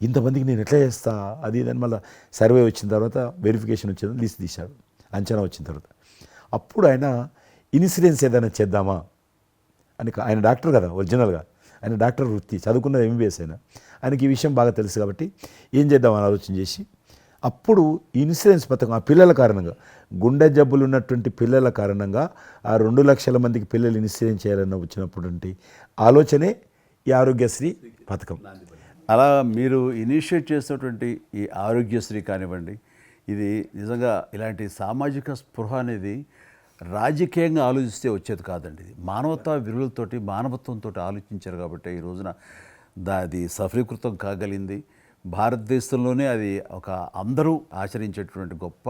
ఇంతమందికి నేను ఎట్లా చేస్తా అది ఇదని మళ్ళీ సర్వే వచ్చిన తర్వాత వెరిఫికేషన్ వచ్చిన లిస్ట్ తీశాడు, అంచనా వచ్చిన తర్వాత అప్పుడు ఆయన ఇన్సూరెన్స్ ఏదైనా చేద్దామా అని, ఆయన డాక్టర్ కదా ఒరిజినల్గా, ఆయన డాక్టర్ వృత్తి, చదువుకున్నది MBBS అయినా, ఆయనకి ఈ విషయం బాగా తెలుసు కాబట్టి ఏం చేద్దామని ఆలోచన చేసి అప్పుడు ఇన్సూరెన్స్ పథకం ఆ పిల్లల కారణంగా, గుండె జబ్బులు ఉన్నటువంటి పిల్లల కారణంగా ఆ 2 లక్షల మందికి పిల్లలు ఇన్సూరెన్స్ చేయాలన్న వచ్చినటువంటి ఆలోచనే ఈ ఆరోగ్యశ్రీ పథకం. అలా మీరు ఇనిషియేట్ చేసినటువంటి ఈ ఆరోగ్యశ్రీ కానివ్వండి, ఇది నిజంగా ఇలాంటి సామాజిక స్పృహ అనేది రాజకీయంగా ఆలోచిస్తే వచ్చేది కాదండి. ఇది మానవతా విలువలతోటి, మానవత్వంతో ఆలోచించారు కాబట్టి ఈ రోజున అది సఫలీకృతం కాగలిగింది. భారతదేశంలోనే అది ఒక అందరూ ఆచరించేటువంటి గొప్ప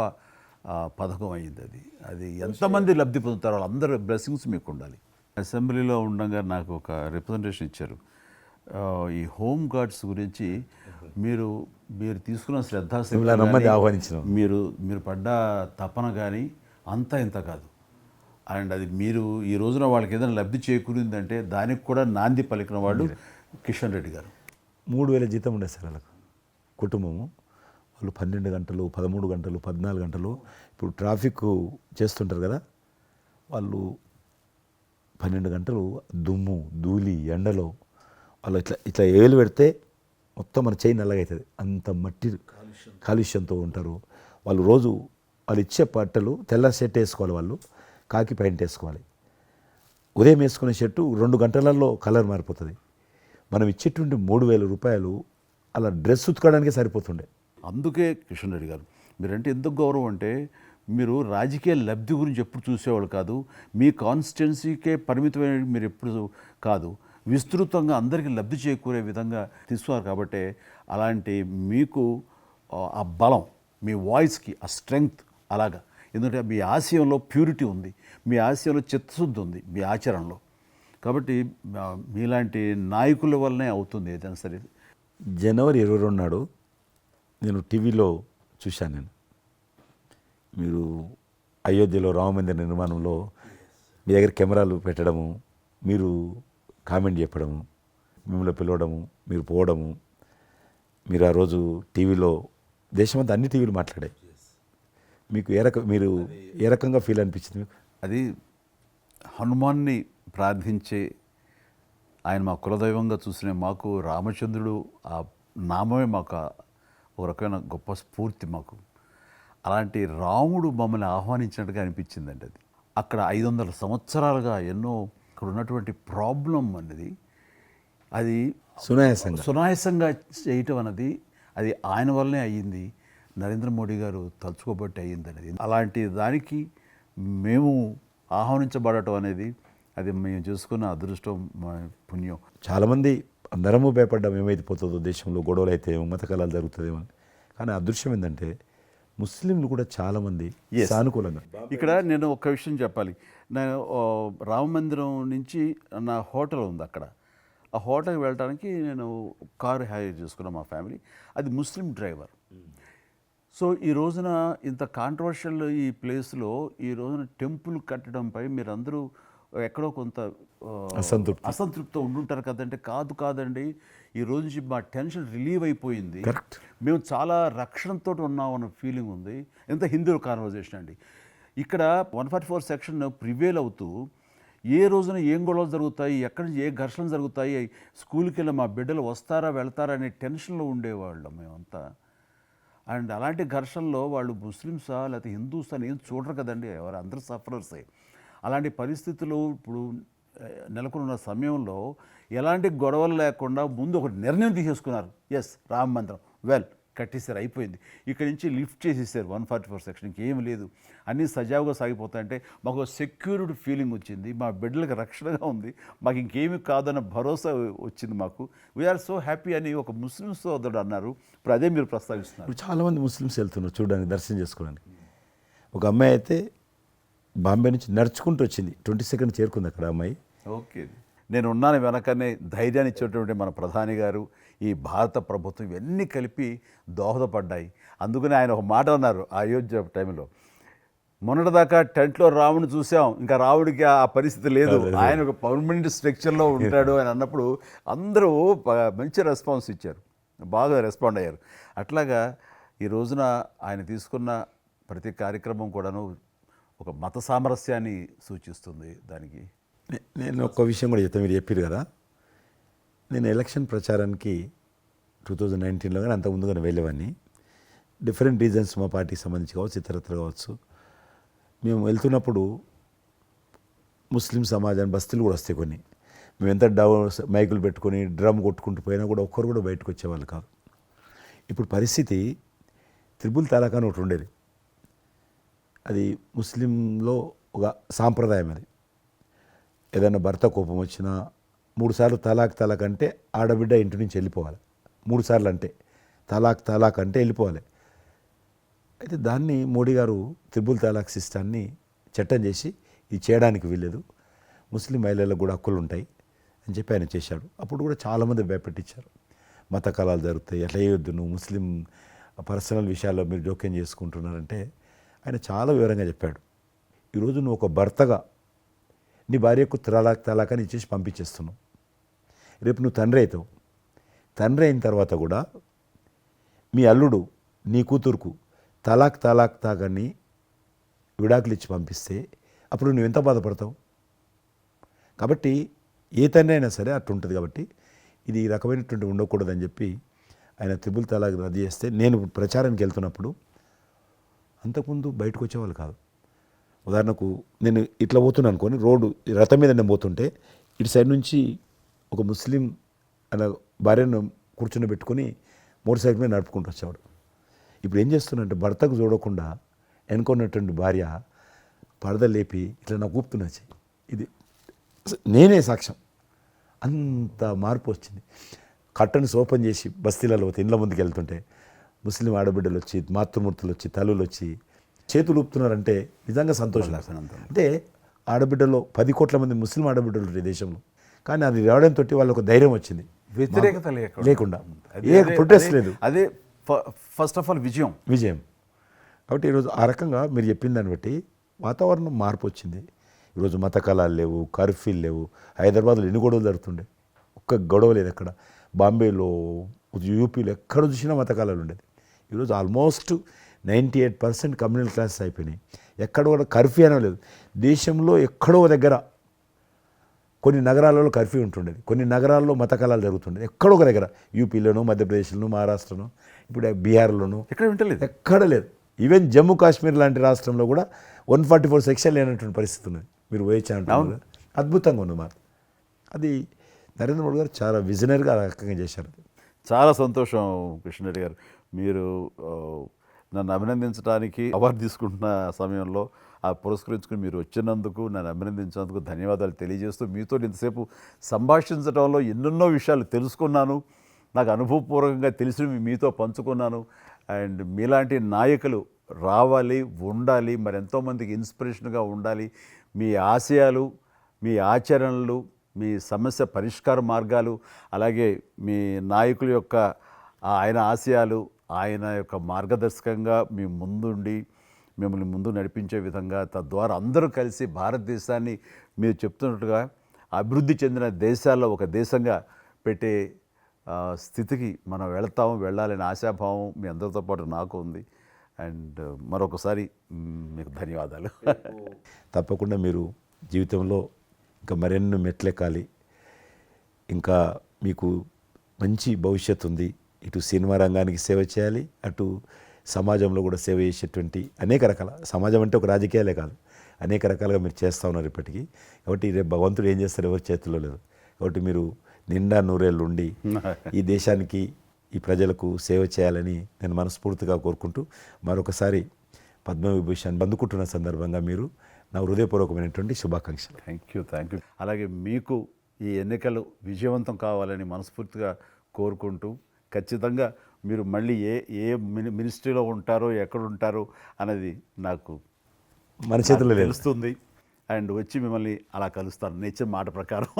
పథకం అయింది. అది ఎంతమంది లబ్ధి పొందుతారో వాళ్ళందరూ బ్లెస్సింగ్స్ మీకు ఉండాలి. అసెంబ్లీలో ఉండగా నాకు ఒక రిప్రజెంటేషన్ ఇచ్చారు. ఈ హోమ్ గార్డ్స్ గురించి మీరు తీసుకున్న ఆహ్వానించిన మీరు పడ్డ తపన కానీ అంతా ఇంత కాదు. అండ్ అది మీరు ఈ రోజున వాళ్ళకి ఏదైనా లబ్ధి చేకూరిందంటే దానికి కూడా నాంది పలికిన వాళ్ళు కిషన్ రెడ్డి గారు. 3,000 జీతం ఉండేది సార్ వాళ్ళకు, కుటుంబము. వాళ్ళు 12 గంటలు, 13 గంటలు, 14 గంటలు, ఇప్పుడు ట్రాఫిక్ చేస్తుంటారు కదా, వాళ్ళు 12 గంటలు దుమ్ము ధూళి ఎండలో వాళ్ళు ఇట్లా ఏలు పెడితే మొత్తం మన చేయి నల్లగవుతుంది, అంత మట్టి కాలుష్యంతో ఉంటారు వాళ్ళు. రోజు వాళ్ళు ఇచ్చే బట్టలు తెల్ల షర్ట్ వేసుకోవాలి, వాళ్ళు కాకి ప్యాంట్ వేసుకోవాలి. ఉదయం వేసుకునే షర్టు 2 గంటలలో కలర్ మారిపోతుంది. మనం ఇచ్చేటువంటి 3,000 రూపాయలు అలా డ్రెస్ ఉతకడానికే సరిపోతుండే. అందుకే కిషన్ రెడ్డి గారు మీరంటే ఎందుకు గౌరవం అంటే, మీరు రాజకీయ లబ్ధి గురించి ఎప్పుడు చూసేవాళ్ళు కాదు, మీ కాన్స్టిట్యున్సీకే పరిమితమైన మీరు ఎప్పుడు కాదు, విస్తృతంగా అందరికీ లబ్ధి చేకూరే విధంగా తీసుకున్నారు. కాబట్టి అలాంటి మీకు ఆ బలం, మీ వాయిస్కి ఆ స్ట్రెంగ్త్ అలాగా, ఎందుకంటే మీ ఆశయంలో ప్యూరిటీ ఉంది, మీ ఆశయంలో చిత్తశుద్ధి ఉంది మీ ఆచరణలో. కాబట్టి మీలాంటి నాయకుల వల్లనే అవుతుంది ఏదైనా సరే. జనవరి 22 నాడు నేను టీవీలో చూశాను, మీరు అయోధ్యలో రామమందిర నిర్మాణంలో మీ దగ్గర కెమెరాలు పెట్టడము, మీరు కామెంట్ చెప్పడము, మిమ్మల్ని పిలవడము, మీరు పోవడము, మీరు ఆ రోజు టీవీలో దేశమంతా అన్ని టీవీలు మాట్లాడాయి. మీకు మీరు ఏ రకంగా ఫీల్ అనిపించింది మీకు? అది హనుమాన్ని ప్రార్థించే ఆయన మా కులదైవంగా చూసిన మాకు రామచంద్రుడు ఆ నామమే మాకు ఒక రకమైన గొప్ప స్ఫూర్తి మాకు. అలాంటి రాముడు మమ్మల్ని ఆహ్వానించినట్టుగా అనిపించిందండి. అది అక్కడ 500 సంవత్సరాలుగా ఎన్నో అక్కడ ఉన్నటువంటి ప్రాబ్లం అనేది అది సునాయాసంగా చేయటం అన్నది అది ఆయన వల్లనే అయ్యింది, నరేంద్ర మోడీ గారు తలుచుకోబట్టి అయ్యింది అనేది. అలాంటి దానికి మేము ఆహ్వానించబడటం అనేది అది మేము చేసుకున్న అదృష్టం, పుణ్యం. చాలామంది అందరము భయపడ్డాం ఏమైతే పోతుందో, దేశంలో గొడవలు అయితే మత కళాలు జరుగుతుందేమో. కానీ అదృశ్యం ఏంటంటే ముస్లింలు కూడా చాలామంది సానుకూలంగా. ఇక్కడ నేను ఒక విషయం చెప్పాలి, నేను రామ మందిరం నుంచి నా హోటల్ ఉంది అక్కడ. ఆ హోటల్కి వెళ్ళడానికి నేను కారు హైర్ చేసుకున్నాను మా ఫ్యామిలీ. అది ముస్లిం డ్రైవర్. సో ఈ రోజున ఇంత కాంట్రవర్షియల్ ఈ ప్లేస్లో ఈ రోజున టెంపుల్ కట్టడంపై మీరందరూ ఎక్కడో కొంత అసంతృప్తితో ఉండుంటారు కదంటే. కాదండి, ఈ రోజు నుంచి మా టెన్షన్ రిలీవ్ అయిపోయింది, కరెక్ట్, మేము చాలా రక్షణతో ఉన్నాం అన్న ఫీలింగ్ ఉంది. ఎంత హిందూ కాన్వర్జేషన్ అండి. ఇక్కడ 144 సెక్షన్ ప్రివేల్ అవుతూ ఏ రోజున ఏం గొడవలు జరుగుతాయి, ఎక్కడి నుంచి ఏ ఘర్షణలు జరుగుతాయి, స్కూల్కి వెళ్ళి మా బిడ్డలు వస్తారా వెళ్తారా అనే టెన్షన్లో ఉండేవాళ్ళం మేమంతా. అండ్ అలాంటి ఘర్షణలో వాళ్ళు ముస్లిమ్సా లేకపోతే హిందూసా అని ఏం చూడరు కదండి, ఎవరు అందరూ సఫరర్సే. అలాంటి పరిస్థితులు ఇప్పుడు నెలకొన్న సమయంలో ఎలాంటి గొడవలు లేకుండా ముందు ఒక నిర్ణయం తీసేసుకున్నారు. ఎస్, రామ మందిరం కట్టేశారు, అయిపోయింది. ఇక్కడి నుంచి లిఫ్ట్ చేసేసారు 144 సెక్షన్, ఇంకేం లేదు, అన్నీ సజావుగా సాగిపోతాయంటే మాకు సెక్యూరిటీ ఫీలింగ్ వచ్చింది, మా బిడ్డలకు రక్షణగా ఉంది, మాకు ఇంకేమీ కాదన్న భరోసా వచ్చింది మాకు. వీఆర్ సో హ్యాపీ అని ఒక ముస్లిం సోదరుడు అన్నారు. ఇప్పుడు అదే మీరు ప్రస్తావిస్తున్నారు. ఇప్పుడు చాలామంది ముస్లిమ్స్ వెళ్తున్నారు చూడడానికి, దర్శనం చేసుకోవడానికి. ఒక అమ్మాయి అయితే బాంబే నుంచి నడుచుకుంటూ వచ్చింది, 22nd చేరుకుంది అక్కడ అమ్మాయి. ఓకే, నేను ఉన్నాను వెనకనే ధైర్యాన్ని ఇచ్చేటువంటి మన ప్రధాని గారు, ఈ భారత ప్రభుత్వం, ఇవన్నీ కలిపి దోహదపడ్డాయి. అందుకని ఆయన ఒక మాట అన్నారు అయోధ్య టైంలో, మొన్నటిదాకా టెంట్లో రాముడిని చూసాం, ఇంకా రావుడికి ఆ పరిస్థితి లేదు, ఆయన ఒక పర్మనెంట్ స్ట్రక్చర్లో ఉంటాడు అని అన్నప్పుడు అందరూ మంచి రెస్పాన్స్ ఇచ్చారు, బాగా రెస్పాండ్ అయ్యారు. అట్లాగా ఈ రోజున ఆయన తీసుకున్న ప్రతి కార్యక్రమం కూడాను ఒక మత సామరస్యాన్ని సూచిస్తుంది. దానికి నేను ఒక విషయం కూడా చెప్తాను, మీరు చెప్పారు కదా, నేను ఎలక్షన్ ప్రచారానికి 2019లో కానీ అంత ముందుగానే వెళ్ళేవాడిని. డిఫరెంట్ రీజన్స్ మా పార్టీకి సంబంధించి కావచ్చు, ఇతరత్ర కావచ్చు. మేము వెళ్తున్నప్పుడు ముస్లిం సమాజాన్ని బస్తీలు కూడా వస్తాయి కొన్ని. మేము ఎంత మైకులు పెట్టుకొని డ్రమ్ కొట్టుకుంటూ పోయినా కూడా ఒక్కరు కూడా బయటకు వచ్చేవాళ్ళు కాదు. ఇప్పుడు పరిస్థితి త్రిపుల్ తలాక్ అని ఒకటి ఉండేది, అది ముస్లింలో ఒక సాంప్రదాయం. అది ఏదైనా భర్త కోపం వచ్చినా 3 సార్లు తలాక్ అంటే ఆడబిడ్డ ఇంటి నుంచి వెళ్ళిపోవాలి. 3 సార్లు అంటే తలాక్ అంటే వెళ్ళిపోవాలి. అయితే దాన్ని మోడీ గారు త్రిపుల్ తలాక్ సిస్టాన్ని చట్టం చేసి ఇది చేయడానికి వీల్లేదు, ముస్లిం మహిళలకు కూడా హక్కులు ఉంటాయి అని చెప్పి ఆయన చేశాడు. అప్పుడు కూడా చాలామంది భయపెట్టించారు, మత కళాలు జరుగుతాయి, అట్లా వేయొద్దు, నువ్వు ముస్లిం పర్సనల్ విషయాల్లో మీరు జోక్యం చేసుకుంటున్నారంటే ఆయన చాలా వివరంగా చెప్పాడు. ఈరోజు నువ్వు ఒక భర్తగా నీ భార్యకు తలాక్ అని ఇచ్చేసి పంపించేస్తున్నావు. రేపు నువ్వు తండ్రి అవుతావు, తండ్రి అయిన తర్వాత కూడా మీ అల్లుడు నీ కూతురుకు తలాక్ తాగని విడాకులు ఇచ్చి పంపిస్తే అప్పుడు నువ్వు ఎంత బాధపడతావు? కాబట్టి ఏ తండ్రి అయినా సరే అట్లా ఉంటుంది. కాబట్టి ఇది ఈ రకమైనటువంటి ఉండకూడదని చెప్పి ఆయన త్రిపుల్ తలాక్ రద్దు చేస్తే, నేను ప్రచారానికి వెళ్తున్నప్పుడు అంతకుముందు బయటకు వచ్చేవాళ్ళు కాదు. ఉదాహరణకు నేను ఇట్లా పోతున్నాను అనుకోని, రోడ్డు రథం మీద నేను పోతుంటే ఇటు సైడ్ నుంచి ఒక ముస్లిం అలా భార్యను కూర్చుని పెట్టుకొని మోటార్ సైకిల్ మీద నడుపుకుంటూ వచ్చేవాడు. ఇప్పుడు ఏం చేస్తున్నంటే భర్తకు చూడకుండా వెనుకున్నటువంటి భార్య పరద లేపి ఇట్లా నాకు ఊపుతున్నచ్చి, ఇది నేనే సాక్ష్యం, అంత మార్పు వచ్చింది. కట్టన్స్ ఓపెన్ చేసి బస్తీలలో ఇండ్ల ముందుకు వెళ్తుంటే ముస్లిం ఆడబిడ్డలు వచ్చి, మాతృమూర్తులు వచ్చి, తల్లులు వచ్చి చేతులు ఊపుతున్నారంటే నిజంగా సంతోషం. అంటే ఆడబిడ్డలో 10 కోట్ల మంది ముస్లిం ఆడబిడ్డలు ఉంటారు దేశంలో, కానీ అది రావడంతో వాళ్ళకు ధైర్యం వచ్చింది, వ్యతిరేకత లేకుండా ఏ ప్రొటెస్ట్ లేదు. అదే ఫస్ట్ ఆఫ్ ఆల్ విజయం. కాబట్టి ఈరోజు ఆ రకంగా మీరు చెప్పిన దాన్ని బట్టి వాతావరణం మార్పు వచ్చింది. ఈరోజు మత కళాలు లేవు, కర్ఫ్యూలు లేవు. హైదరాబాద్లో ఎన్ని గొడవలు జరుగుతుండే, ఒక్క గొడవ లేదు ఎక్కడ. బాంబేలో, యూపీలో ఎక్కడ చూసినా మత కళాలు ఉండేది. ఈరోజు ఆల్మోస్ట్ 98% కమ్యూనల్ క్లాసెస్ అయిపోయినాయి. ఎక్కడ కూడా కర్ఫ్యూ అనే లేదు. దేశంలో ఎక్కడో దగ్గర కొన్ని నగరాలలో కర్ఫ్యూ ఉంటుండేది, కొన్ని నగరాల్లో మత కళాలు జరుగుతుండేది. ఎక్కడో ఒక దగ్గర యూపీలోను, మధ్యప్రదేశ్లోను, మహారాష్ట్రను, ఇప్పుడు బీహార్లోను ఎక్కడ లేదు. ఈవెన్ జమ్మూ కాశ్మీర్ లాంటి రాష్ట్రంలో కూడా 144 సెక్షన్ లేనటువంటి పరిస్థితి ఉన్నది. మీరు వేయించాలంటే అద్భుతంగా ఉంది మాట. అది నరేంద్ర మోడీ గారు చాలా విజనరీగా ఆ రకంగా చేశారు. చాలా సంతోషం కృష్ణరెడ్డి గారు, మీరు నన్ను అభినందించడానికి అవార్డు తీసుకుంటున్న సమయంలో పురస్కరించుకుని మీరు వచ్చినందుకు, నన్ను అభినందించినందుకు ధన్యవాదాలు తెలియజేస్తూ, మీతో ఇంతసేపు సంభాషించడంలో ఎన్నెన్నో విషయాలు తెలుసుకున్నాను, నాకు అనుభవపూర్వకంగా తెలిసి మీతో పంచుకున్నాను. అండ్ మీలాంటి నాయకులు రావాలి, ఉండాలి, మరి ఎంతోమందికి ఇన్స్పిరేషన్గా ఉండాలి. మీ ఆశయాలు, మీ ఆచరణలు, మీ సమస్య పరిష్కార మార్గాలు, అలాగే మీ నాయకుల యొక్క ఆయన ఆశయాలు, ఆయన యొక్క మార్గదర్శకంగా మీ ముందుండి మిమ్మల్ని ముందు నడిపించే విధంగా, తద్వారా అందరూ కలిసి భారతదేశాన్ని మీరు చెప్తున్నట్టుగా అభివృద్ధి చెందిన దేశాల్లో ఒక దేశంగా పెట్టే స్థితికి మనం వెళ్ళాలనే ఆశాభావం మీ అందరితో పాటు నాకు ఉంది. అండ్ మరొకసారి మీకు ధన్యవాదాలు. తప్పకుండా మీరు జీవితంలో ఇంకా మరెన్నో మెట్లెక్కాలి, ఇంకా మీకు మంచి భవిష్యత్తు ఉంది. ఇటు సినిమా రంగానికి సేవ చేయాలి, అటు సమాజంలో కూడా సేవ చేసేటువంటి అనేక రకాల, సమాజం అంటే ఒక రాజకీయాలే కాదు, అనేక రకాలుగా మీరు చేస్తూ ఉన్నారు ఇప్పటికీ. కాబట్టి రేపు భగవంతుడు ఏం చేస్తారు ఎవరి చేతుల్లో లేదు. కాబట్టి మీరు నిండా నూరేళ్ళు ఉండి ఈ దేశానికి, ఈ ప్రజలకు సేవ చేయాలని నేను మనస్ఫూర్తిగా కోరుకుంటూ, మరొకసారి పద్మవిభూషణ్ అందుకుంటున్న సందర్భంగా మీరు నా హృదయపూర్వకమైనటువంటి శుభాకాంక్షలు. Thank you. అలాగే మీకు ఈ ఎన్నికలు విజయవంతం కావాలని మనస్ఫూర్తిగా కోరుకుంటూ, ఖచ్చితంగా మీరు మళ్ళీ ఏ మినిస్ట్రీలో ఉంటారో, ఎక్కడ ఉంటారో అనేది నాకు మన చేతుల్లో లేదు. తెలుస్తుంది. అండ్ వచ్చి మిమ్మల్ని అలా కలుస్తాను నేర్చిన మాట ప్రకారం.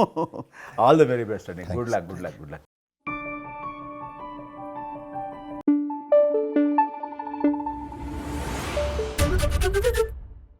ఆల్ ద వెరీ బెస్ట్ అండి. Good luck.